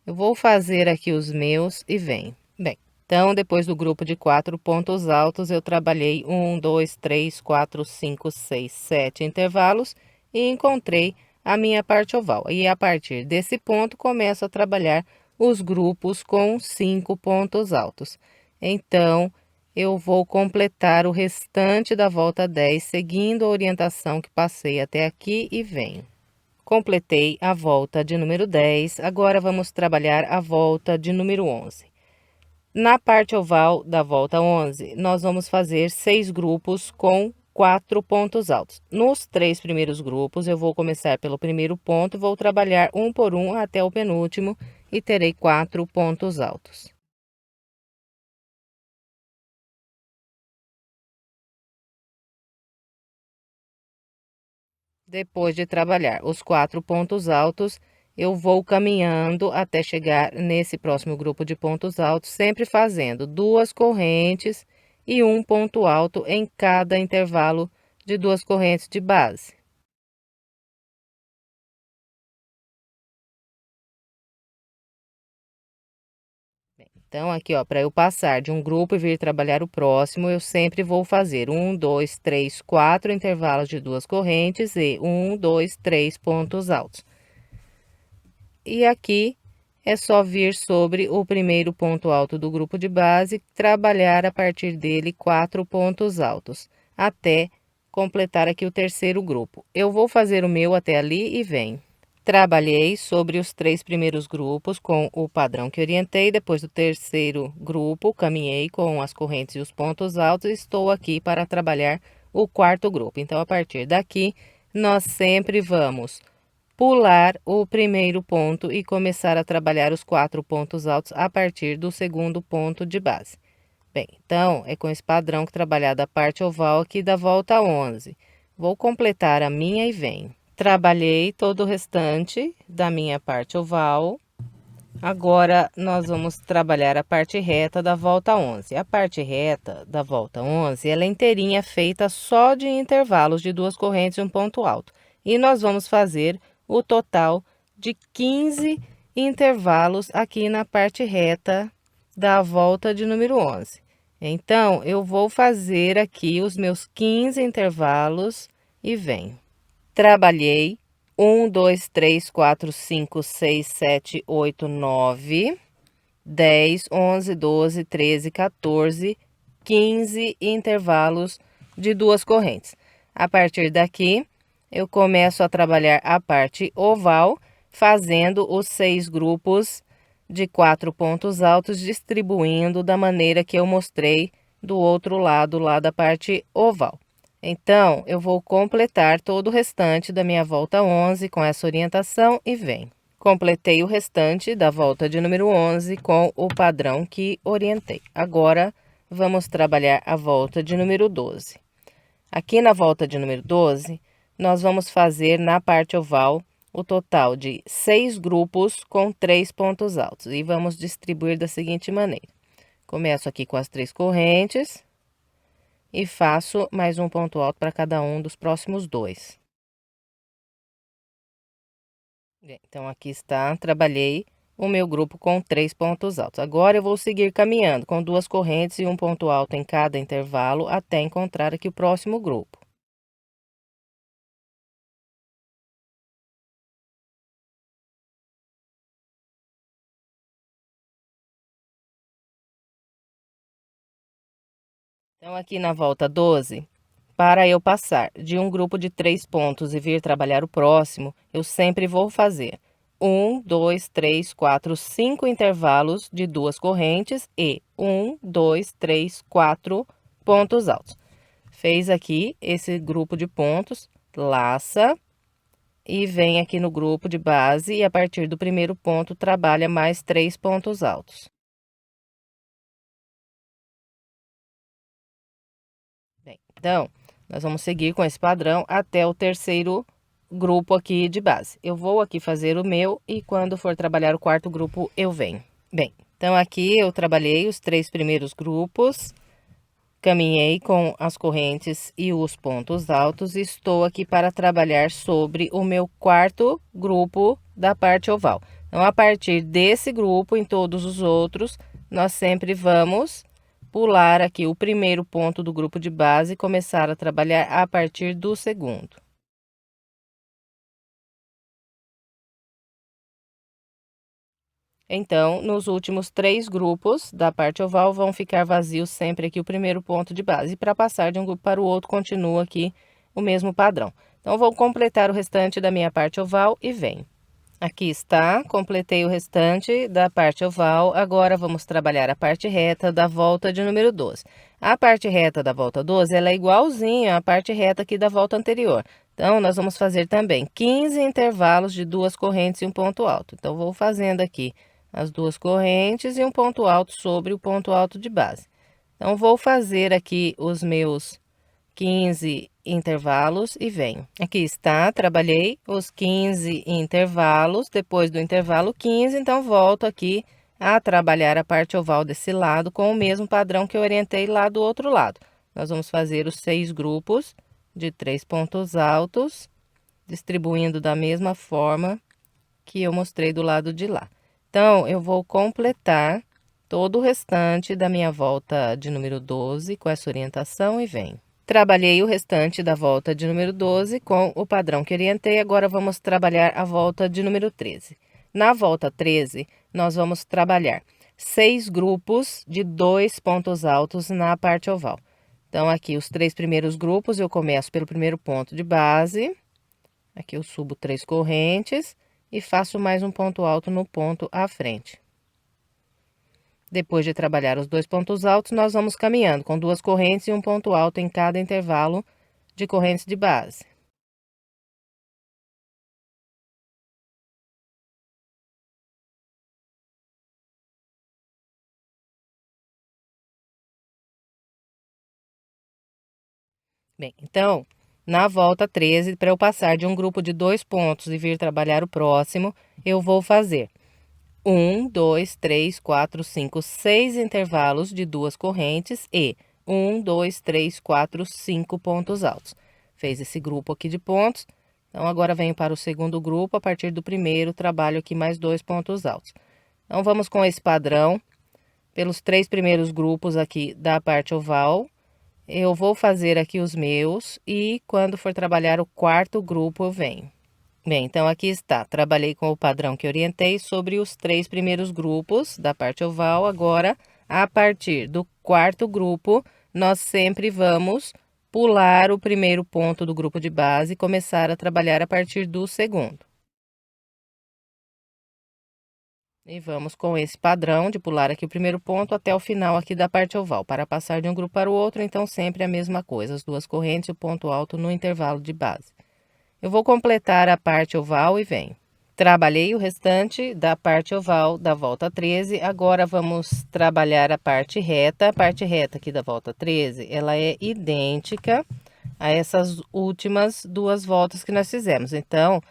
Eu vou fazer aqui os meus e venho. Bem, então, depois do grupo de 4 pontos altos, eu trabalhei 1, 2, 3, 4, 5, 6, 7 intervalos e encontrei a minha parte oval. E a partir desse ponto, começo a trabalhar os grupos com 5 pontos altos. Então, eu vou completar o restante da volta 10, seguindo a orientação que passei até aqui e venho. Completei a volta de número 10, agora vamos trabalhar a volta de número 11. Na parte oval da volta 11, nós vamos fazer 6 grupos com 4 pontos altos. Nos 3 primeiros grupos, eu vou começar pelo primeiro ponto, vou trabalhar um por um até o penúltimo e terei 4 pontos altos. Depois de trabalhar os 4 pontos altos, eu vou caminhando até chegar nesse próximo grupo de pontos altos, sempre fazendo 2 correntes e um ponto alto em cada intervalo de 2 correntes de base. Então, aqui, ó, para eu passar de um grupo e vir trabalhar o próximo, eu sempre vou fazer 1, 2, 3, 4 intervalos de 2 correntes e 1, 2, 3 pontos altos. E aqui é só vir sobre o primeiro ponto alto do grupo de base, trabalhar a partir dele 4 pontos altos, até completar aqui o terceiro grupo. Eu vou fazer o meu até ali e venho. Trabalhei sobre os 3 primeiros grupos com o padrão que orientei, depois do terceiro grupo, caminhei com as correntes e os pontos altos e estou aqui para trabalhar o quarto grupo. Então, a partir daqui, nós sempre vamos pular o primeiro ponto e começar a trabalhar os 4 pontos altos a partir do segundo ponto de base. Bem, então, é com esse padrão que trabalhar da parte oval aqui da volta 11. Vou completar a minha e venho. Trabalhei todo o restante da minha parte oval. Agora, nós vamos trabalhar a parte reta da volta 11. A parte reta da volta 11, ela é inteirinha feita só de intervalos de 2 correntes e um ponto alto. E nós vamos fazer o total de 15 intervalos aqui na parte reta da volta de número 11. Então, eu vou fazer aqui os meus 15 intervalos e venho. Trabalhei 1, 2, 3, 4, 5, 6, 7, 8, 9, 10, 11, 12, 13, 14, 15 intervalos de duas correntes. A partir daqui, eu começo a trabalhar a parte oval, fazendo os 6 grupos de 4 pontos altos, distribuindo da maneira que eu mostrei do outro lado, lá da parte oval. Então, eu vou completar todo o restante da minha volta 11 com essa orientação e venho. Completei o restante da volta de número 11 com o padrão que orientei. Agora, vamos trabalhar a volta de número 12. Aqui na volta de número 12, nós vamos fazer na parte oval o total de 6 grupos com 3 pontos altos. E vamos distribuir da seguinte maneira. Começo aqui com as 3 correntes e faço mais um ponto alto para cada um dos próximos 2. Então, aqui está, trabalhei o meu grupo com 3 pontos altos. Agora, eu vou seguir caminhando com 2 correntes e um ponto alto em cada intervalo até encontrar aqui o próximo grupo. Então, aqui na volta 12, para eu passar de um grupo de 3 pontos e vir trabalhar o próximo, eu sempre vou fazer 1, 2, 3, 4, 5 intervalos de 2 correntes e 1, 2, 3, 4 pontos altos. Fez aqui esse grupo de pontos, laça e vem aqui no grupo de base e a partir do primeiro ponto trabalha mais 3 pontos altos. Bem, então, nós vamos seguir com esse padrão até o terceiro grupo aqui de base. Eu vou aqui fazer o meu e quando for trabalhar o quarto grupo, eu venho. Bem, então aqui eu trabalhei os 3 primeiros grupos, caminhei com as correntes e os pontos altos e estou aqui para trabalhar sobre o meu quarto grupo da parte oval. Então, a partir desse grupo, em todos os outros, nós sempre vamos pular aqui o primeiro ponto do grupo de base e começar a trabalhar a partir do segundo. Então, nos últimos 3 grupos da parte oval vão ficar vazios sempre aqui o primeiro ponto de base. E para passar de um grupo para o outro, continua aqui o mesmo padrão. Então, vou completar o restante da minha parte oval e venho. Aqui está, completei o restante da parte oval, agora vamos trabalhar a parte reta da volta de número 12. A parte reta da volta 12, ela é igualzinha à parte reta aqui da volta anterior. Então, nós vamos fazer também 15 intervalos de 2 correntes e um ponto alto. Então, vou fazendo aqui as 2 correntes e um ponto alto sobre o ponto alto de base. Então, vou fazer aqui os meus 15 intervalos e venho. Aqui está, trabalhei os 15 intervalos, depois do intervalo 15, então volto aqui a trabalhar a parte oval desse lado com o mesmo padrão que eu orientei lá do outro lado. Nós vamos fazer os 6 grupos de 3 pontos altos, distribuindo da mesma forma que eu mostrei do lado de lá. Então, eu vou completar todo o restante da minha volta de número 12 com essa orientação e venho. Trabalhei o restante da volta de número 12 com o padrão que orientei, agora vamos trabalhar a volta de número 13. Na volta 13, nós vamos trabalhar 6 grupos de 2 pontos altos na parte oval. Então, aqui os 3 primeiros grupos, eu começo pelo primeiro ponto de base, aqui eu subo 3 correntes e faço mais um ponto alto no ponto à frente. Depois de trabalhar os 2 pontos altos, nós vamos caminhando com 2 correntes e um ponto alto em cada intervalo de correntes de base. Bem, então, na volta 13, para eu passar de um grupo de 2 pontos e vir trabalhar o próximo, eu vou fazer 1, 2, 3, 4, 5, 6 intervalos de 2 correntes e 1, 2, 3, 4, 5 pontos altos. Fez esse grupo aqui de pontos, Então, agora venho para o segundo grupo, a partir do primeiro, trabalho aqui mais 2 pontos altos. Então, vamos com esse padrão, pelos 3 primeiros grupos aqui da parte oval, eu vou fazer aqui os meus, e quando for trabalhar o quarto grupo, eu venho. Bem, então aqui está, trabalhei com o padrão que orientei sobre os 3 primeiros grupos da parte oval. Agora, a partir do quarto grupo, nós sempre vamos pular o primeiro ponto do grupo de base e começar a trabalhar a partir do segundo. E vamos com esse padrão de pular aqui o primeiro ponto até o final aqui da parte oval, para passar de um grupo para o outro, então sempre a mesma coisa, as 2 correntes e o ponto alto no intervalo de base. Eu vou completar a parte oval e venho. Trabalhei o restante da parte oval da volta 13, agora vamos trabalhar a parte reta. A parte reta aqui da volta 13, ela é idêntica a essas últimas 2 voltas que nós fizemos. Então,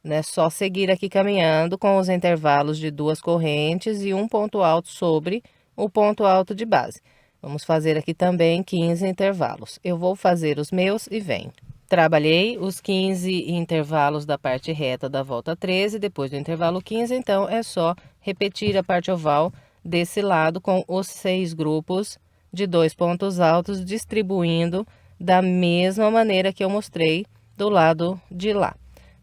é só seguir aqui caminhando com os intervalos de 2 correntes e um ponto alto sobre o ponto alto de base. Vamos fazer aqui também 15 intervalos. Eu vou fazer os meus e venho. Trabalhei os 15 intervalos da parte reta da volta 13, depois do intervalo 15, então é só repetir a parte oval desse lado com os 6 grupos de 2 pontos altos, distribuindo da mesma maneira que eu mostrei do lado de lá.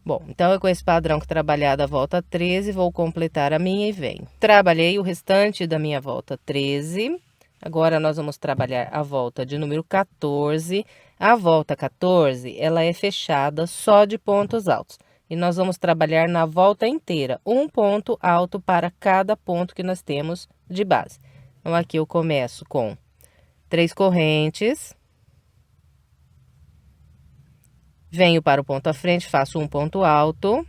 Bom, então é com esse padrão que trabalhar da volta 13, vou completar a minha e venho. Trabalhei o restante da minha volta 13, agora nós vamos trabalhar a volta de número 14. A volta 14, ela é fechada só de pontos altos. E nós vamos trabalhar na volta inteira, um ponto alto para cada ponto que nós temos de base. Então, aqui eu começo com 3 correntes. Venho para o ponto à frente, faço um ponto alto.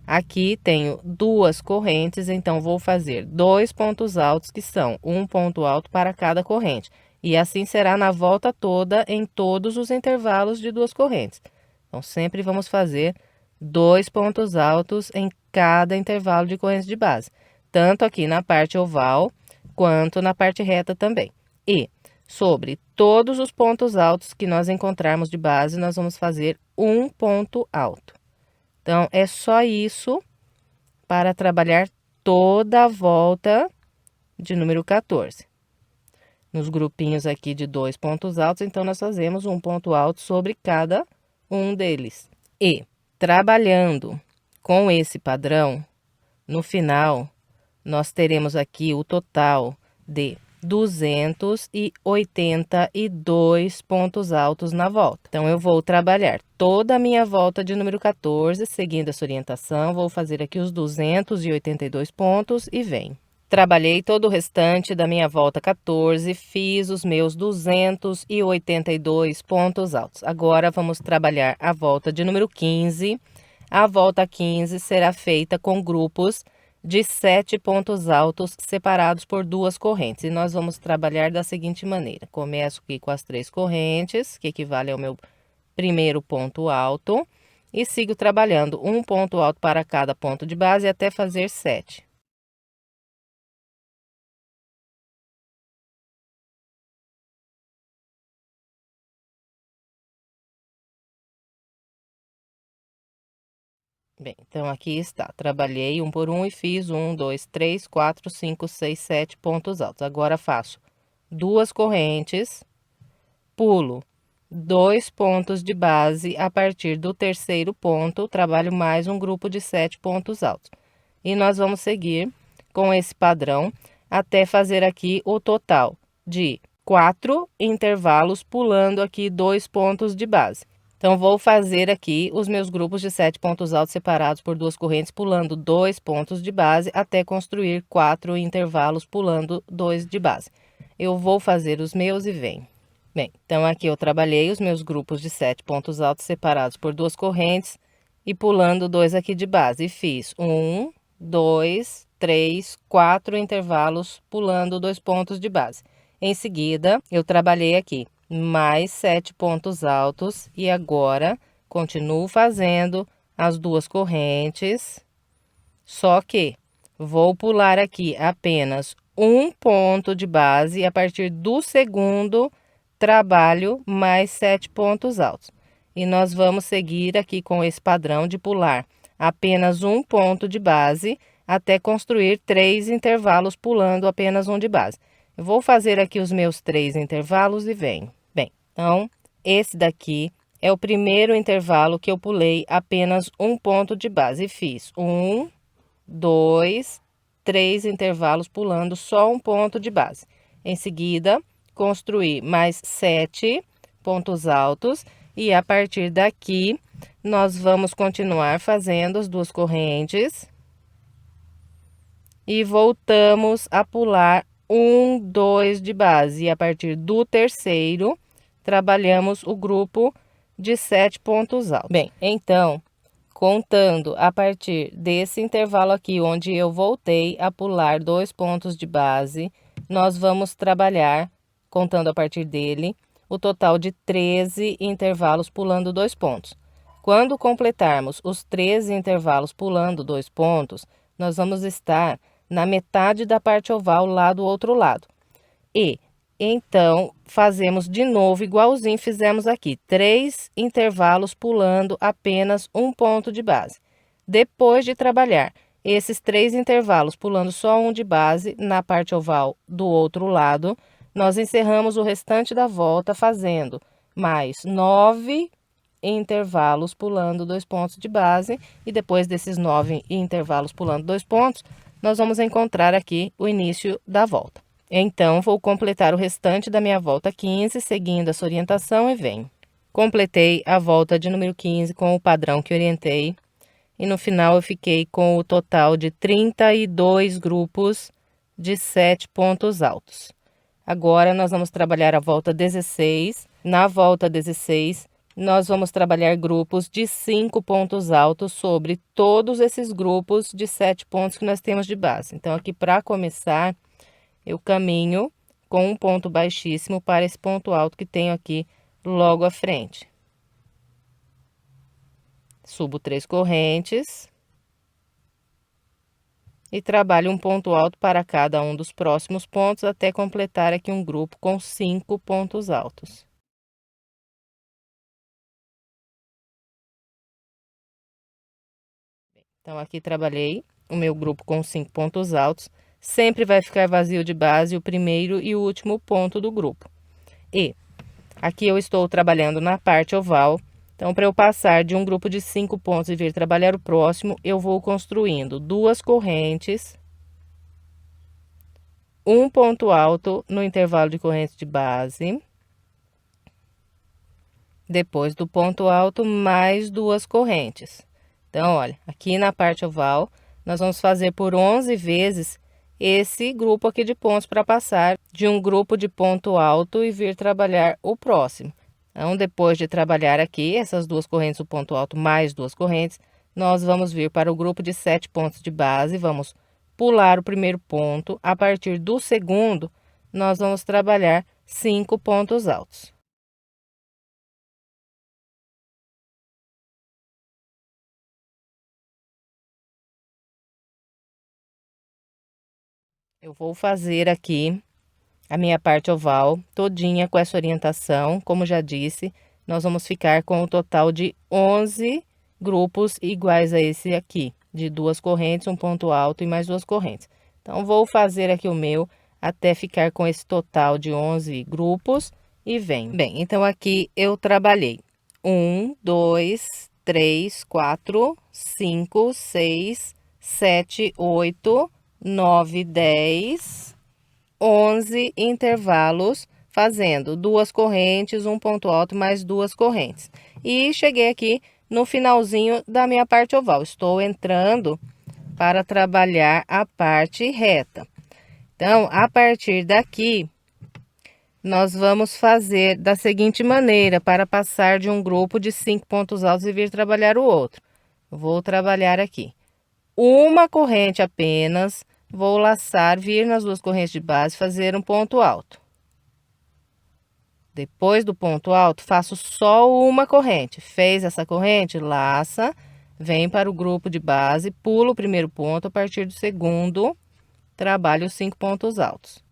Aqui tenho 2 correntes, então vou fazer 2 pontos altos, que são um ponto alto para cada corrente. E assim será na volta toda, em todos os intervalos de 2 correntes. Então, sempre vamos fazer 2 pontos altos em cada intervalo de correntes de base. Tanto aqui na parte oval, quanto na parte reta também. E, sobre todos os pontos altos que nós encontrarmos de base, nós vamos fazer um ponto alto. Então, é só isso para trabalhar toda a volta de número 14. Nos grupinhos aqui de 2 pontos altos, então, nós fazemos um ponto alto sobre cada um deles. E, trabalhando com esse padrão, no final, nós teremos aqui o total de 282 pontos altos na volta. Então, eu vou trabalhar toda a minha volta de número 14, seguindo essa orientação, vou fazer aqui os 282 pontos e venho. Trabalhei todo o restante da minha volta 14, fiz os meus 282 pontos altos. Agora, vamos trabalhar a volta de número 15. A volta 15 será feita com grupos de 7 pontos altos separados por 2 correntes. E nós vamos trabalhar da seguinte maneira. Começo aqui com as 3 correntes, que equivale ao meu primeiro ponto alto. E sigo trabalhando um ponto alto para cada ponto de base até fazer 7. Bem, então aqui está, trabalhei um por um e fiz 1, 2, 3, 4, 5, 6, 7 pontos altos. Agora faço 2 correntes, pulo 2 pontos de base, a partir do terceiro ponto, trabalho mais um grupo de 7 pontos altos. E nós vamos seguir com esse padrão até fazer aqui o total de 4 intervalos, pulando aqui 2 pontos de base. Então, vou fazer aqui os meus grupos de 7 pontos altos separados por 2 correntes, pulando 2 pontos de base, até construir 4 intervalos, pulando 2 de base. Eu vou fazer os meus e venho. Bem, então aqui eu trabalhei os meus grupos de 7 pontos altos separados por 2 correntes e pulando 2 aqui de base. E fiz 1, 2, 3, 4 intervalos, pulando 2 pontos de base. Em seguida, eu trabalhei aqui mais 7 pontos altos e agora continuo fazendo as 2 correntes, só que vou pular aqui apenas um ponto de base e a partir do segundo trabalho mais 7 pontos altos. E nós vamos seguir aqui com esse padrão de pular apenas um ponto de base até construir 3 intervalos pulando apenas um de base. Eu vou fazer aqui os meus 3 intervalos e venho. Bem, então, esse daqui é o primeiro intervalo que eu pulei apenas um ponto de base. E fiz 1, 2, 3 intervalos pulando só um ponto de base. Em seguida, construí mais 7 pontos altos e a partir daqui nós vamos continuar fazendo as 2 correntes e voltamos a pular 1, 2 de base. E a partir do terceiro, trabalhamos o grupo de 7 pontos altos. Bem, então, contando a partir desse intervalo aqui, onde eu voltei a pular 2 pontos de base, nós vamos trabalhar, contando a partir dele, o total de 13 intervalos pulando 2 pontos. Quando completarmos os 13 intervalos pulando 2 pontos, nós vamos estar na metade da parte oval lá do outro lado. E então fazemos de novo igualzinho fizemos aqui, 3 intervalos pulando apenas um ponto de base. Depois de trabalhar esses 3 intervalos pulando só um de base na parte oval do outro lado, nós encerramos o restante da volta fazendo mais 9 intervalos pulando 2 pontos de base. E depois desses 9 intervalos pulando 2 pontos, nós vamos encontrar aqui o início da volta. Então, vou completar o restante da minha volta 15, seguindo essa orientação e venho. Completei a volta de número 15 com o padrão que orientei. E no final eu fiquei com o total de 32 grupos de 7 pontos altos. Agora, nós vamos trabalhar a volta 16. Na volta 16, nós vamos trabalhar grupos de 5 pontos altos sobre todos esses grupos de 7 pontos que nós temos de base. Então, aqui para começar, eu caminho com um ponto baixíssimo para esse ponto alto que tenho aqui logo à frente. Subo 3 correntes e trabalho um ponto alto para cada um dos próximos pontos até completar aqui um grupo com 5 pontos altos. Então, aqui trabalhei o meu grupo com 5 pontos altos. Sempre vai ficar vazio de base o primeiro e o último ponto do grupo. E aqui eu estou trabalhando na parte oval. Então, para eu passar de um grupo de 5 pontos e vir trabalhar o próximo, eu vou construindo 2 correntes, um ponto alto no intervalo de correntes de base. Depois do ponto alto, mais 2 correntes. Então, olha, aqui na parte oval, nós vamos fazer por 11 vezes esse grupo aqui de pontos para passar de um grupo de ponto alto e vir trabalhar o próximo. Então, depois de trabalhar aqui essas 2 correntes, o ponto alto mais 2 correntes, nós vamos vir para o grupo de 7 pontos de base, vamos pular o primeiro ponto. A partir do segundo, nós vamos trabalhar 5 pontos altos. Eu vou fazer aqui a minha parte oval todinha com essa orientação. Como já disse, nós vamos ficar com o total de 11 grupos iguais a esse aqui, de 2 correntes, um ponto alto e mais 2 correntes. Então, vou fazer aqui o meu até ficar com esse total de 11 grupos e venho. Bem, então aqui eu trabalhei 1, 2, 3, 4, 5, 6, 7, 8, 9, 10, 11 intervalos, fazendo 2 correntes, um ponto alto mais 2 correntes. E cheguei aqui no finalzinho da minha parte oval. Estou entrando para trabalhar a parte reta. Então, a partir daqui, nós vamos fazer da seguinte maneira, para passar de um grupo de 5 pontos altos e vir trabalhar o outro. Vou trabalhar aqui uma corrente apenas, vou laçar, vir nas 2 correntes de base, fazer um ponto alto. Depois do ponto alto, faço só uma corrente. Fez essa corrente, laça, vem para o grupo de base, pula o primeiro ponto, a partir do segundo, trabalho os 5 pontos altos.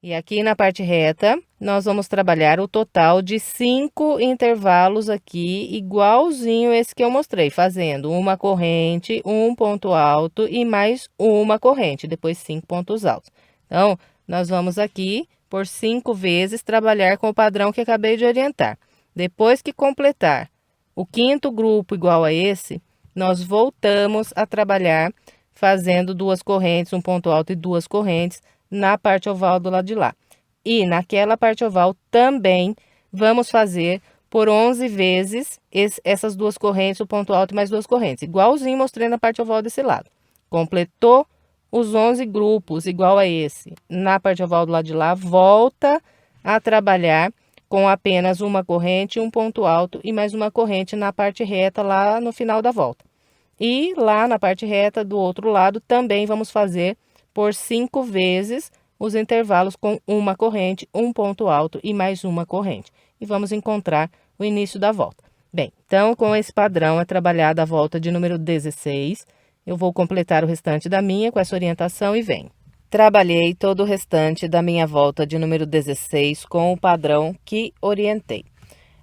E aqui na parte reta, nós vamos trabalhar o total de 5 intervalos aqui, igualzinho esse que eu mostrei, fazendo uma corrente, um ponto alto e mais uma corrente, depois 5 pontos altos. Então, nós vamos aqui, por 5 vezes, trabalhar com o padrão que acabei de orientar. Depois que completar o quinto grupo igual a esse, nós voltamos a trabalhar fazendo 2 correntes, um ponto alto e 2 correntes, na parte oval do lado de lá. E naquela parte oval também vamos fazer por 11 vezes essas 2 correntes, o ponto alto e mais 2 correntes, igualzinho mostrei na parte oval desse lado. Completou os 11 grupos, igual a esse, na parte oval do lado de lá, volta a trabalhar com apenas uma corrente, um ponto alto e mais uma corrente na parte reta lá no final da volta. E lá na parte reta do outro lado também vamos fazer por 5 vezes os intervalos com uma corrente, um ponto alto e mais uma corrente. E vamos encontrar o início da volta. Bem, então com esse padrão é trabalhada a volta de número 16. Eu vou completar o restante da minha com essa orientação e venho. Trabalhei todo o restante da minha volta de número 16 com o padrão que orientei.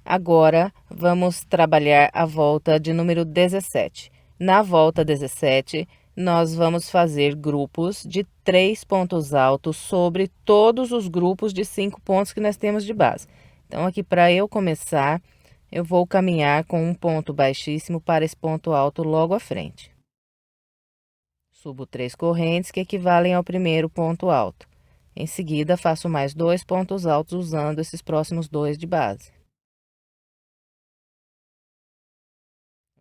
Agora, vamos trabalhar a volta de número 17. Na volta 17, nós vamos fazer grupos de 3 pontos altos sobre todos os grupos de 5 pontos que nós temos de base. Então, aqui para eu começar, eu vou caminhar com um ponto baixíssimo para esse ponto alto logo à frente. Subo 3 correntes que equivalem ao primeiro ponto alto. Em seguida, faço mais 2 pontos altos usando esses próximos 2 de base.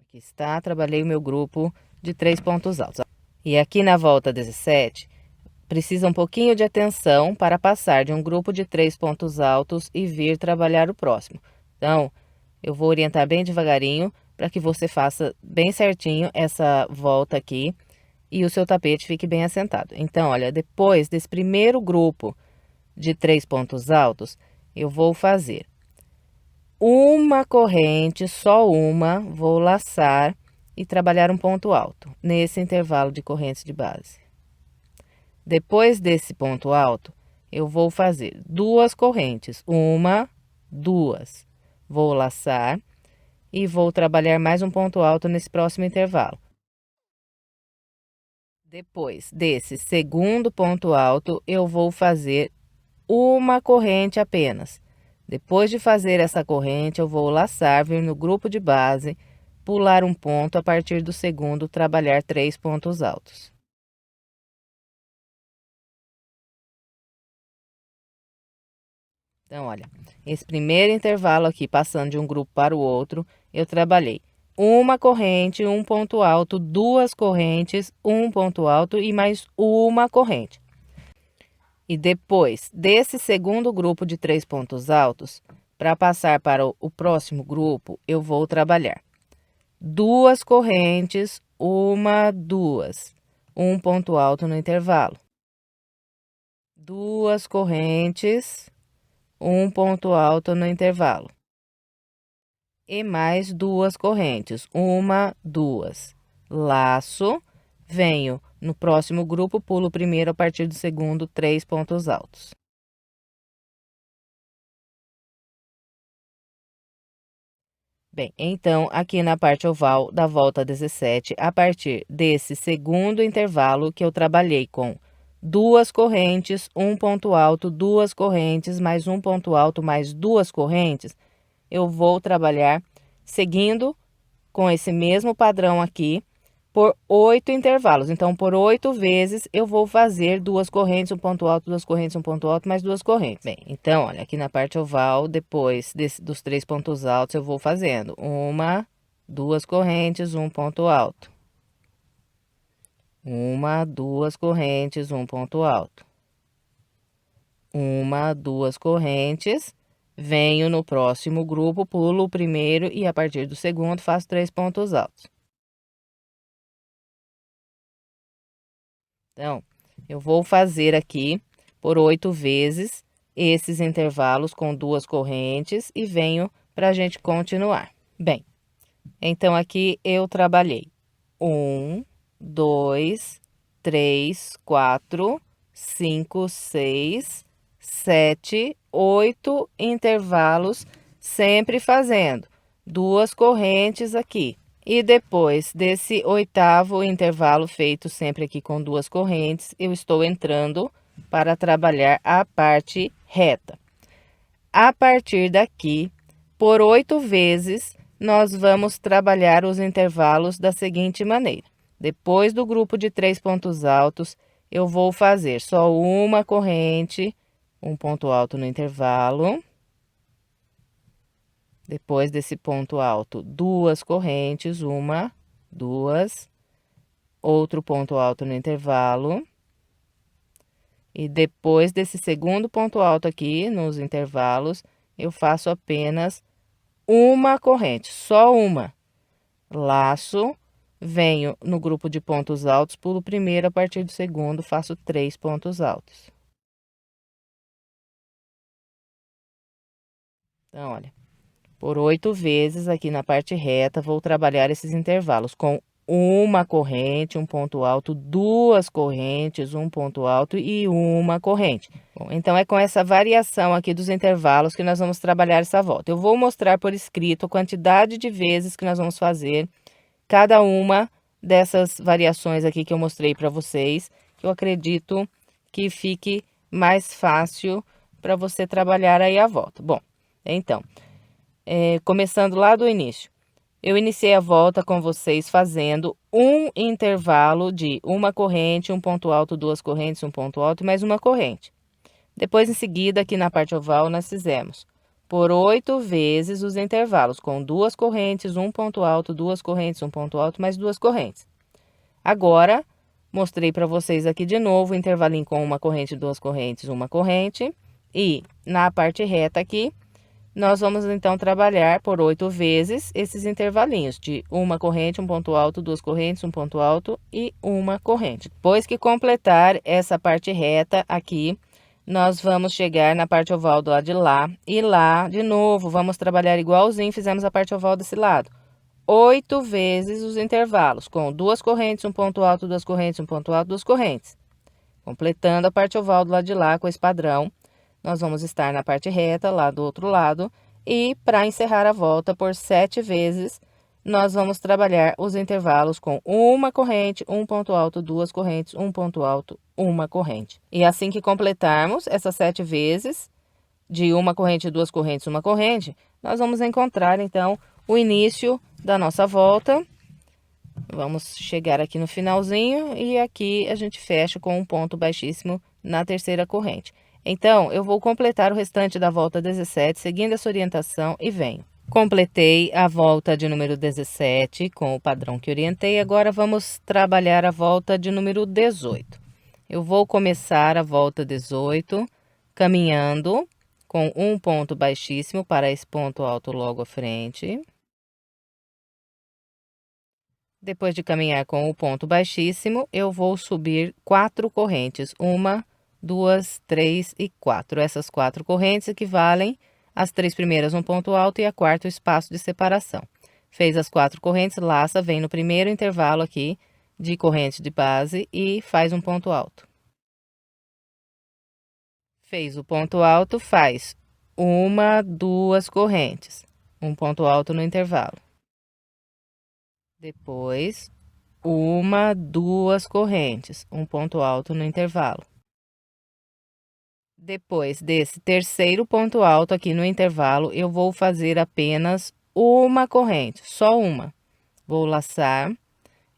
Aqui está, trabalhei o meu grupo de 3 pontos altos. E aqui na volta 17, precisa um pouquinho de atenção para passar de um grupo de 3 pontos altos e vir trabalhar o próximo. Então, eu vou orientar bem devagarinho para que você faça bem certinho essa volta aqui e o seu tapete fique bem assentado. Então, olha, depois desse primeiro grupo de 3 pontos altos, eu vou fazer uma corrente, só uma, vou laçar e trabalhar um ponto alto nesse intervalo de correntes de base. Depois desse ponto alto, eu vou fazer 2 correntes, uma, 2. Vou laçar e vou trabalhar mais um ponto alto nesse próximo intervalo. Depois desse segundo ponto alto, eu vou fazer uma corrente apenas. Depois de fazer essa corrente, eu vou laçar, vir no grupo de base, pular um ponto, a partir do segundo, trabalhar 3 pontos altos. Então, olha, esse primeiro intervalo aqui, passando de um grupo para o outro, eu trabalhei uma corrente, um ponto alto, 2 correntes, um ponto alto e mais uma corrente. E depois desse segundo grupo de 3 pontos altos, para passar para o próximo grupo, eu vou trabalhar 2 correntes, uma, 2, um ponto alto no intervalo. 2 correntes, um ponto alto no intervalo. E mais 2 correntes, uma, 2. Laço, venho no próximo grupo, pulo o primeiro a partir do segundo, 3 pontos altos. Bem, então, aqui na parte oval da volta 17, a partir desse segundo intervalo que eu trabalhei com 2 correntes, um ponto alto, 2 correntes, mais um ponto alto, mais 2 correntes, eu vou trabalhar seguindo com esse mesmo padrão aqui por 8 intervalos. Então, por 8 vezes, eu vou fazer 2 correntes, um ponto alto, 2 correntes, um ponto alto, mais 2 correntes. Bem, então, olha, aqui na parte oval, depois dos 3 pontos altos, eu vou fazendo uma, 2 correntes, um ponto alto. Uma, 2 correntes, um ponto alto. Uma, 2 correntes, venho no próximo grupo, pulo o primeiro e a partir do segundo faço 3 pontos altos. Então, eu vou fazer aqui por 8 vezes esses intervalos com 2 correntes e venho para a gente continuar. Bem, então aqui eu trabalhei 1, 2, 3, 4, 5, 6, 7, 8 intervalos, sempre fazendo 2 correntes aqui. E depois desse 8º intervalo feito sempre aqui com 2 correntes, eu estou entrando para trabalhar a parte reta. A partir daqui, por 8 vezes, nós vamos trabalhar os intervalos da seguinte maneira. Depois do grupo de 3 pontos altos, eu vou fazer só uma corrente, um ponto alto no intervalo. Depois desse ponto alto, 2 correntes, uma, 2, outro ponto alto no intervalo. E depois desse segundo ponto alto aqui, nos intervalos, eu faço apenas uma corrente, só uma. Laço, venho no grupo de pontos altos, pulo o primeiro, a partir do segundo, faço 3 pontos altos. Então, olha, por 8 vezes aqui na parte reta, vou trabalhar esses intervalos com uma corrente, um ponto alto, 2 correntes, um ponto alto e uma corrente. Bom, então, é com essa variação aqui dos intervalos que nós vamos trabalhar essa volta. Eu vou mostrar por escrito a quantidade de vezes que nós vamos fazer cada uma dessas variações aqui que eu mostrei para vocês, que eu acredito que fique mais fácil para você trabalhar aí a volta. Bom, então, começando lá do início, eu iniciei a volta com vocês fazendo um intervalo de uma corrente, um ponto alto, 2 correntes, um ponto alto e mais uma corrente. Depois, em seguida, aqui na parte oval, nós fizemos por 8 vezes os intervalos, com 2 correntes, um ponto alto, 2 correntes, um ponto alto, mais 2 correntes. Agora, mostrei para vocês aqui de novo o intervalinho com uma corrente, 2 correntes, uma corrente. E na parte reta aqui, nós vamos então trabalhar por 8 vezes esses intervalinhos de uma corrente, um ponto alto, 2 correntes, um ponto alto e uma corrente. Depois que completar essa parte reta aqui, nós vamos chegar na parte oval do lado de lá. E lá, de novo, vamos trabalhar igualzinho, fizemos a parte oval desse lado. 8 vezes os intervalos, com 2 correntes, um ponto alto, 2 correntes, um ponto alto, 2 correntes. Completando a parte oval do lado de lá com esse padrão, nós vamos estar na parte reta, lá do outro lado. E para encerrar a volta por 7 vezes, nós vamos trabalhar os intervalos com uma corrente, um ponto alto, 2 correntes, um ponto alto, uma corrente. E assim que completarmos essas 7 vezes, de uma corrente, 2 correntes, uma corrente, nós vamos encontrar, então, o início da nossa volta. Vamos chegar aqui no finalzinho e aqui a gente fecha com um ponto baixíssimo na terceira corrente. Então, eu vou completar o restante da volta 17, seguindo essa orientação e venho. Completei a volta de número 17 com o padrão que orientei. Agora, vamos trabalhar a volta de número 18. Eu vou começar a volta 18 caminhando com um ponto baixíssimo para esse ponto alto logo à frente. Depois de caminhar com o ponto baixíssimo, eu vou subir 4 correntes. 1, 2, 3 e 4. Essas 4 correntes equivalem às 3 primeiras um ponto alto e a quarta o espaço de separação. Fez as 4 correntes, laça, vem no primeiro intervalo aqui de corrente de base e faz um ponto alto. Fez o ponto alto, faz 1, 2 correntes, um ponto alto no intervalo. Depois, 1, 2 correntes, um ponto alto no intervalo. Depois desse terceiro ponto alto aqui no intervalo, eu vou fazer apenas uma corrente, só uma. Vou laçar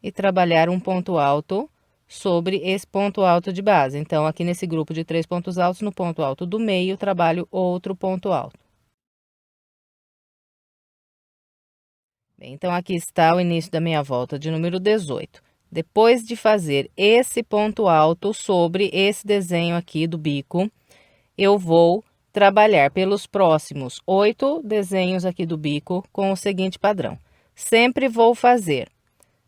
e trabalhar um ponto alto sobre esse ponto alto de base. Então, aqui nesse grupo de 3 pontos altos, no ponto alto do meio, trabalho outro ponto alto. Bem, então, aqui está o início da minha volta de número 18. Depois de fazer esse ponto alto sobre esse desenho aqui do bico, eu vou trabalhar pelos próximos 8 desenhos aqui do bico com o seguinte padrão. Sempre vou fazer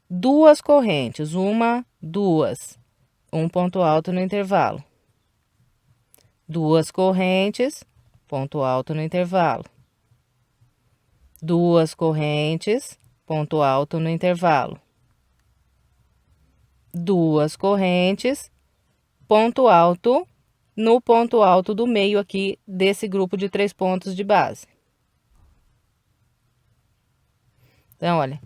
2 correntes, 1, 2, um ponto alto no intervalo. 2 correntes, ponto alto no intervalo. 2 correntes, ponto alto no intervalo. 2 correntes, ponto alto no ponto alto do meio aqui desse grupo de 3 pontos de base. Então, olha,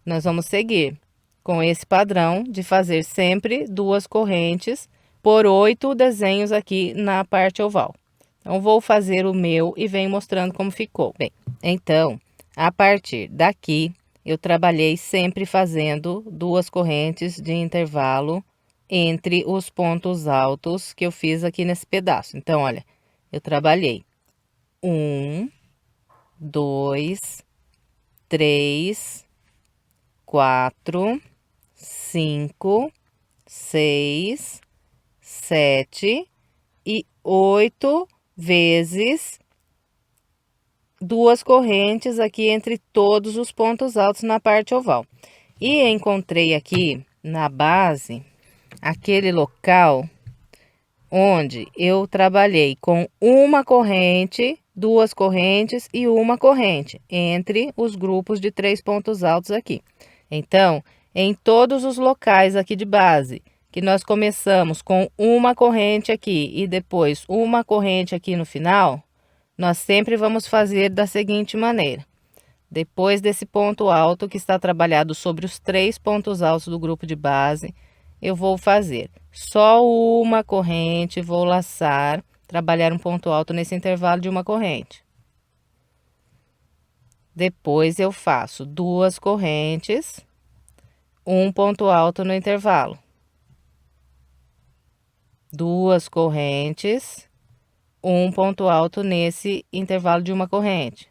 nós vamos seguir com esse padrão de fazer sempre 2 correntes por 8 desenhos aqui na parte oval. Então, vou fazer o meu e venho mostrando como ficou. Bem, então, a partir daqui, eu trabalhei sempre fazendo 2 correntes de intervalo entre os pontos altos que eu fiz aqui nesse pedaço. Então, olha, eu trabalhei 1, 2, 3, 4, 5, 6, 7 e 8 vezes 2 correntes aqui entre todos os pontos altos na parte oval. E encontrei aqui na base aquele local onde eu trabalhei com uma corrente, 2 correntes e uma corrente entre os grupos de 3 pontos altos aqui. Então, em todos os locais aqui de base, que nós começamos com uma corrente aqui e depois uma corrente aqui no final, nós sempre vamos fazer da seguinte maneira. Depois desse ponto alto que está trabalhado sobre os 3 pontos altos do grupo de base, eu vou fazer só uma corrente, vou laçar, trabalhar um ponto alto nesse intervalo de uma corrente. Depois eu faço 2 correntes, um ponto alto no intervalo. 2 correntes, um ponto alto nesse intervalo de uma corrente.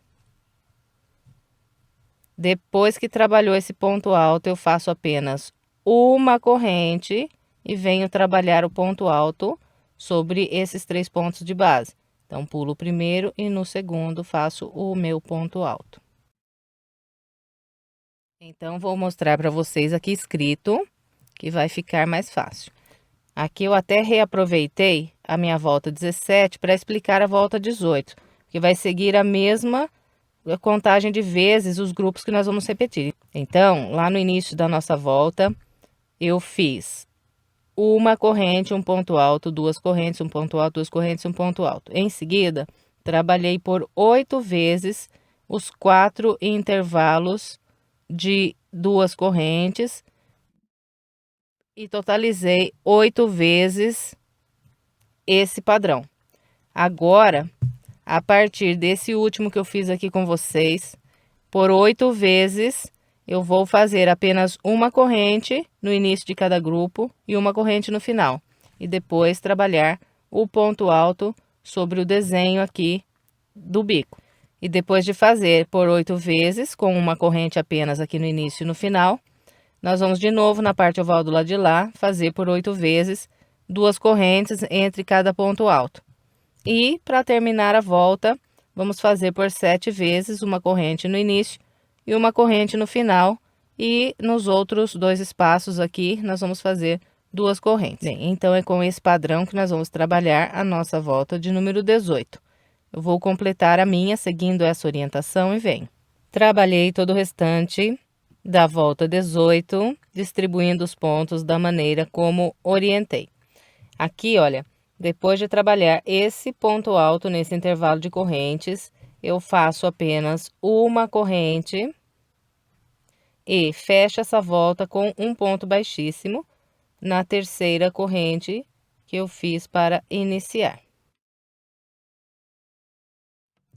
Depois que trabalhou esse ponto alto, eu faço apenas uma corrente e venho trabalhar o ponto alto sobre esses 3 pontos de base. Então, pulo o primeiro e no segundo faço o meu ponto alto. Então, vou mostrar para vocês aqui escrito, que vai ficar mais fácil. Aqui eu até reaproveitei a minha volta 17 para explicar a volta 18, que vai seguir a mesma contagem de vezes os grupos que nós vamos repetir. Então, lá no início da nossa volta, eu fiz uma corrente, um ponto alto, 2 correntes, um ponto alto, 2 correntes, um ponto alto. Em seguida, trabalhei por 8 vezes os 4 intervalos de 2 correntes e totalizei 8 vezes esse padrão. Agora, a partir desse último que eu fiz aqui com vocês, por 8 vezes, eu vou fazer apenas uma corrente no início de cada grupo e uma corrente no final. E depois trabalhar o ponto alto sobre o desenho aqui do bico. E depois de fazer por 8 vezes, com uma corrente apenas aqui no início e no final, nós vamos de novo na parte oval do lado de lá, fazer por 8 vezes 2 correntes entre cada ponto alto. E para terminar a volta, vamos fazer por 7 vezes uma corrente no início e uma corrente no final. E nos outros 2 espaços aqui, nós vamos fazer 2 correntes. Bem, então é com esse padrão que nós vamos trabalhar a nossa volta de número 18. Eu vou completar a minha seguindo essa orientação e venho. Trabalhei todo o restante da volta 18, distribuindo os pontos da maneira como orientei. Aqui, olha, depois de trabalhar esse ponto alto nesse intervalo de correntes, eu faço apenas uma corrente e fecho essa volta com um ponto baixíssimo na terceira corrente que eu fiz para iniciar.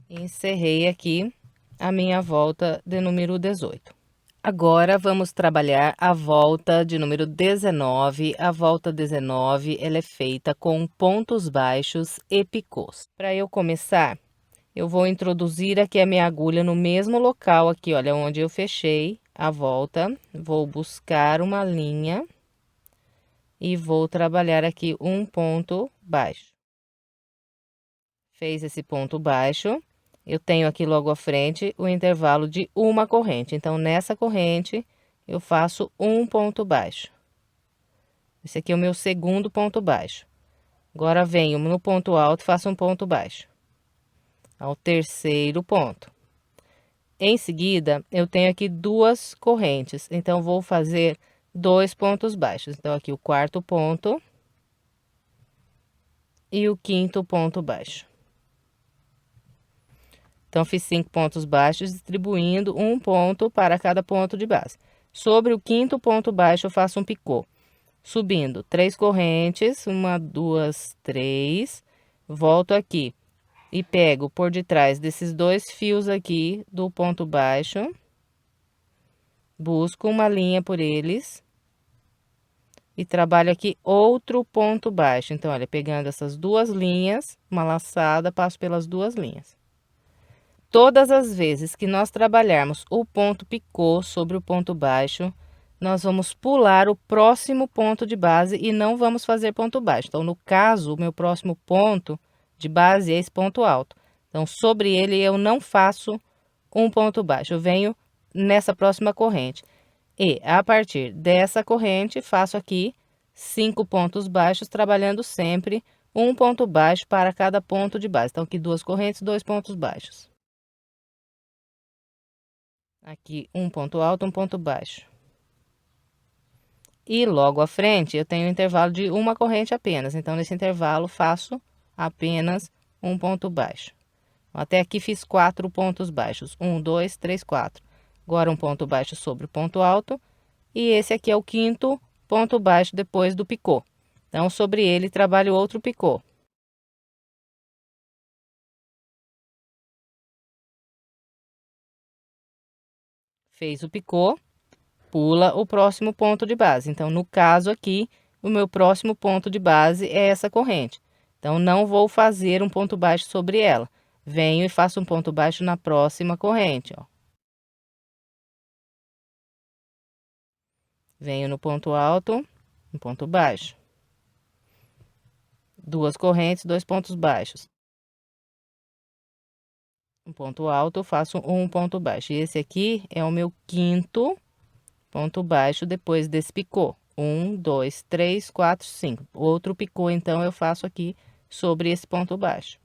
Encerrei aqui a minha volta de número 18. Agora, vamos trabalhar a volta de número 19. A volta 19, ela é feita com pontos baixos e picôs. Para eu começar, eu vou introduzir aqui a minha agulha no mesmo local aqui, olha, onde eu fechei a volta. Vou buscar uma linha e vou trabalhar aqui um ponto baixo. Fez esse ponto baixo. Eu tenho aqui logo à frente o intervalo de uma corrente. Então, nessa corrente, eu faço um ponto baixo. Esse aqui é o meu segundo ponto baixo. Agora, venho no ponto alto, faço um ponto baixo. Ao terceiro ponto. Em seguida, eu tenho aqui 2 correntes. Então, vou fazer 2 pontos baixos. Então, aqui o quarto ponto. e o quinto ponto baixo. Então, fiz 5 pontos baixos, distribuindo um ponto para cada ponto de base. Sobre o quinto ponto baixo, eu faço um picô, subindo 3 correntes, 1, 2, 3, volto aqui e pego por detrás desses 2 fios aqui do ponto baixo, busco uma linha por eles e trabalho aqui outro ponto baixo. Então, olha, pegando essas 2 linhas, uma laçada, passo pelas 2 linhas. Todas as vezes que nós trabalharmos o ponto picô sobre o ponto baixo, nós vamos pular o próximo ponto de base e não vamos fazer ponto baixo. Então, no caso, o meu próximo ponto de base é esse ponto alto. Então, sobre ele eu não faço um ponto baixo, eu venho nessa próxima corrente. E a partir dessa corrente, faço aqui 5 pontos baixos, trabalhando sempre um ponto baixo para cada ponto de base. Então, aqui 2 correntes, 2 pontos baixos. Aqui um ponto alto, um ponto baixo. E logo à frente eu tenho um intervalo de uma corrente apenas. Então, nesse intervalo, faço apenas um ponto baixo. Até aqui fiz 4 pontos baixos. 1, 2, 3, 4. Agora um ponto baixo sobre o ponto alto. E esse aqui é o quinto ponto baixo depois do picô. Então, sobre ele, trabalho outro picô. Fez o picô, pula o próximo ponto de base. Então, no caso aqui, o meu próximo ponto de base é essa corrente. Então, não vou fazer um ponto baixo sobre ela. Venho e faço um ponto baixo na próxima corrente, ó. Venho no ponto alto, um ponto baixo. 2 correntes, 2 pontos baixos. Um ponto alto, faço um ponto baixo. E esse aqui é o meu quinto ponto baixo depois desse picô. 1, 2, 3, 4, 5. Outro picô, então, eu faço aqui sobre esse ponto baixo.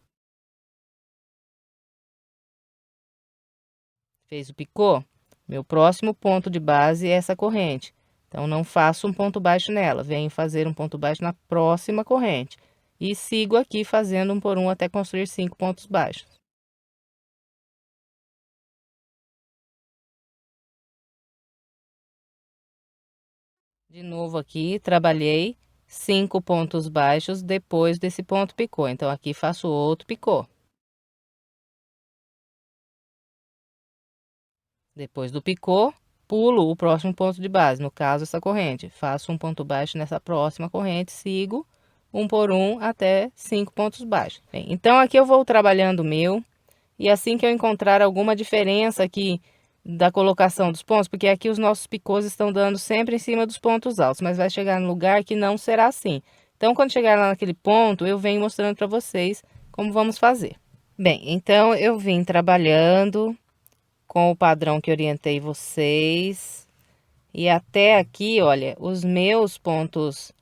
Fez o picô? Meu próximo ponto de base é essa corrente. Então, não faço um ponto baixo nela. Venho fazer um ponto baixo na próxima corrente. E sigo aqui fazendo um por um até construir 5 pontos baixos. De novo aqui, trabalhei 5 pontos baixos depois desse ponto picô. Então, aqui faço outro picô. Depois do picô, pulo o próximo ponto de base, no caso, essa corrente. Faço um ponto baixo nessa próxima corrente, sigo um por um até 5 pontos baixos. Bem, então, aqui eu vou trabalhando o meu, e assim que eu encontrar alguma diferença aqui da colocação dos pontos, porque aqui os nossos picôs estão dando sempre em cima dos pontos altos, mas vai chegar no lugar que não será assim. Então, quando chegar lá naquele ponto, eu venho mostrando para vocês como vamos fazer. Bem, então eu vim trabalhando com o padrão que orientei vocês. E até aqui, olha, os meus pontos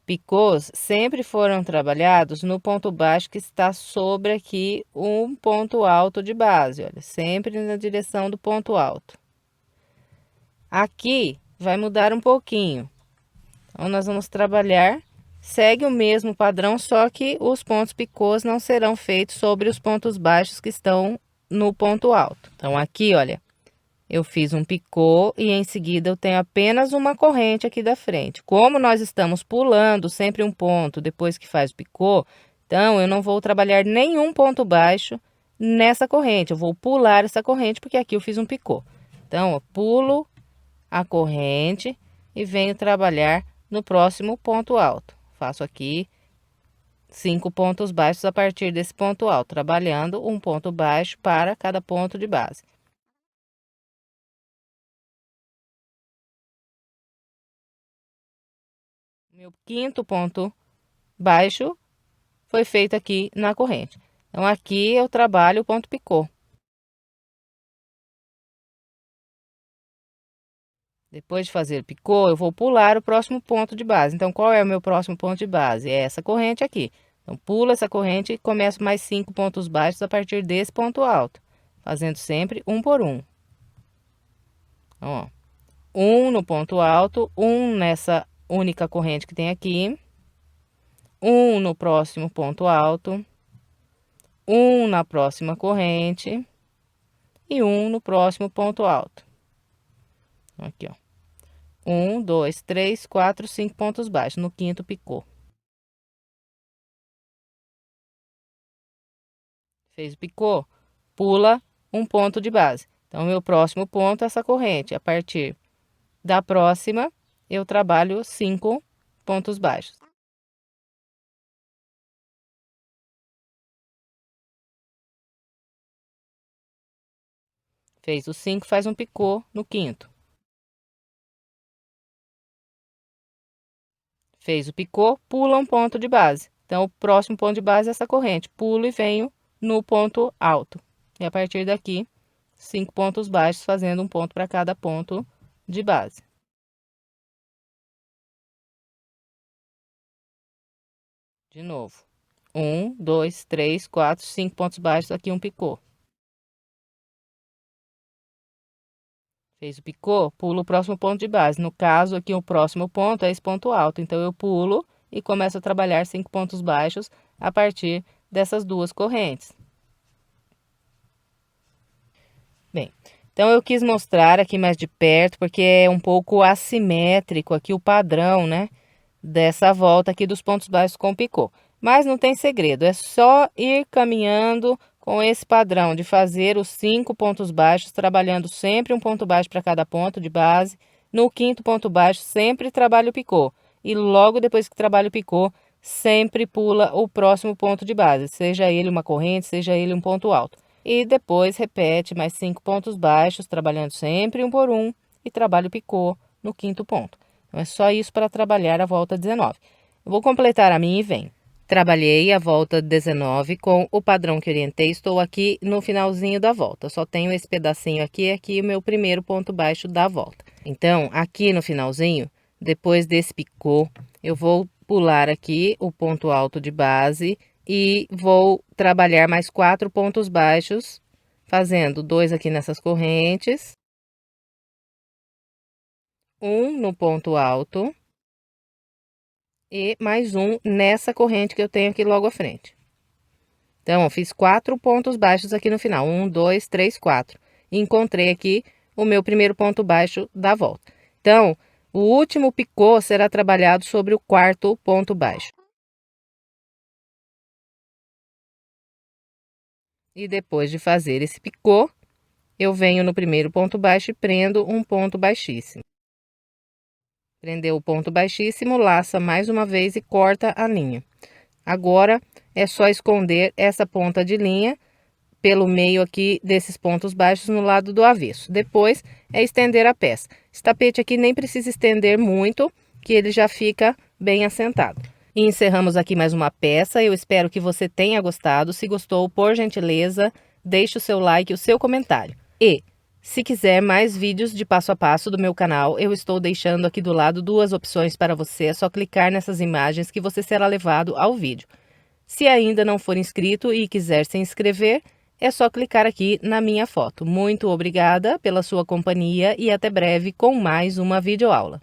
picôs sempre foram trabalhados no ponto baixo que está sobre aqui um ponto alto de base, olha, sempre na direção do ponto alto. Aqui vai mudar um pouquinho. Então, nós vamos trabalhar, segue o mesmo padrão, só que os pontos picôs não serão feitos sobre os pontos baixos que estão no ponto alto. Então, aqui, olha, eu fiz um picô e em seguida eu tenho apenas uma corrente aqui da frente. Como nós estamos pulando sempre um ponto depois que faz o picô, então eu não vou trabalhar nenhum ponto baixo nessa corrente. Eu vou pular essa corrente porque aqui eu fiz um picô. Então, eu pulo a corrente e venho trabalhar no próximo ponto alto. Faço aqui 5 pontos baixos a partir desse ponto alto, trabalhando um ponto baixo para cada ponto de base. Meu quinto ponto baixo foi feito aqui na corrente. Então, aqui eu trabalho o ponto picô. Depois de fazer o picô, eu vou pular o próximo ponto de base. Então, qual é o meu próximo ponto de base? É essa corrente aqui. Então, pulo essa corrente e começo mais 5 pontos baixos a partir desse ponto alto, fazendo sempre um por um. Então, ó, um no ponto alto, um nessa única corrente que tem aqui, um no próximo ponto alto, um na próxima corrente e um no próximo ponto alto. Aqui, ó. 1, 2, 3, 4, 5 pontos baixos no quinto picô. Fez o picô, pula um ponto de base. Então, meu próximo ponto é essa corrente. A partir da próxima, eu trabalho 5 pontos baixos. Fez o 5, faz um picô no quinto. Fez o picô, pula um ponto de base. Então, o próximo ponto de base é essa corrente. Pulo e venho no ponto alto. E a partir daqui, 5 pontos baixos, fazendo um ponto para cada ponto de base. De novo. 1, 2, 3, 4, 5 pontos baixos, aqui um picô. Fez o picô, pulo o próximo ponto de base. No caso, aqui o próximo ponto é esse ponto alto. Então, eu pulo e começo a trabalhar 5 pontos baixos a partir dessas duas correntes. Bem, então eu quis mostrar aqui mais de perto, porque é um pouco assimétrico aqui o padrão, né? Dessa volta aqui dos pontos baixos com picô. Mas não tem segredo, é só ir caminhando com esse padrão de fazer os 5 pontos baixos, trabalhando sempre um ponto baixo para cada ponto de base. No quinto ponto baixo, sempre trabalha o picô. E logo depois que trabalha o picô, sempre pula o próximo ponto de base, seja ele uma corrente, seja ele um ponto alto. E depois repete mais 5 pontos baixos, trabalhando sempre um por um, e trabalha o picô no quinto ponto. Então, é só isso para trabalhar a volta 19. Eu vou completar a minha e vem. Trabalhei a volta 19 com o padrão que orientei. Estou aqui no finalzinho da volta. Só tenho esse pedacinho aqui o meu primeiro ponto baixo da volta. Então, aqui no finalzinho, depois desse picô, eu vou pular aqui o ponto alto de base e vou trabalhar mais 4 pontos baixos, fazendo 2 aqui nessas correntes, um no ponto alto e mais um nessa corrente que eu tenho aqui logo à frente. Então, eu fiz 4 pontos baixos aqui no final, 1, 2, 3, 4. E encontrei aqui o meu primeiro ponto baixo da volta. Então, o último picô será trabalhado sobre o quarto ponto baixo. E depois de fazer esse picô, eu venho no primeiro ponto baixo e prendo um ponto baixíssimo. Prendeu o ponto baixíssimo, laça mais uma vez e corta a linha. Agora, é só esconder essa ponta de linha pelo meio aqui desses pontos baixos no lado do avesso. Depois, é estender a peça. Esse tapete aqui nem precisa estender muito, que ele já fica bem assentado. E encerramos aqui mais uma peça. Eu espero que você tenha gostado. Se gostou, por gentileza, deixe o seu like e o seu comentário. E, se quiser mais vídeos de passo a passo do meu canal, eu estou deixando aqui do lado 2 opções para você. É só clicar nessas imagens que você será levado ao vídeo. Se ainda não for inscrito e quiser se inscrever, é só clicar aqui na minha foto. Muito obrigada pela sua companhia e até breve com mais uma videoaula.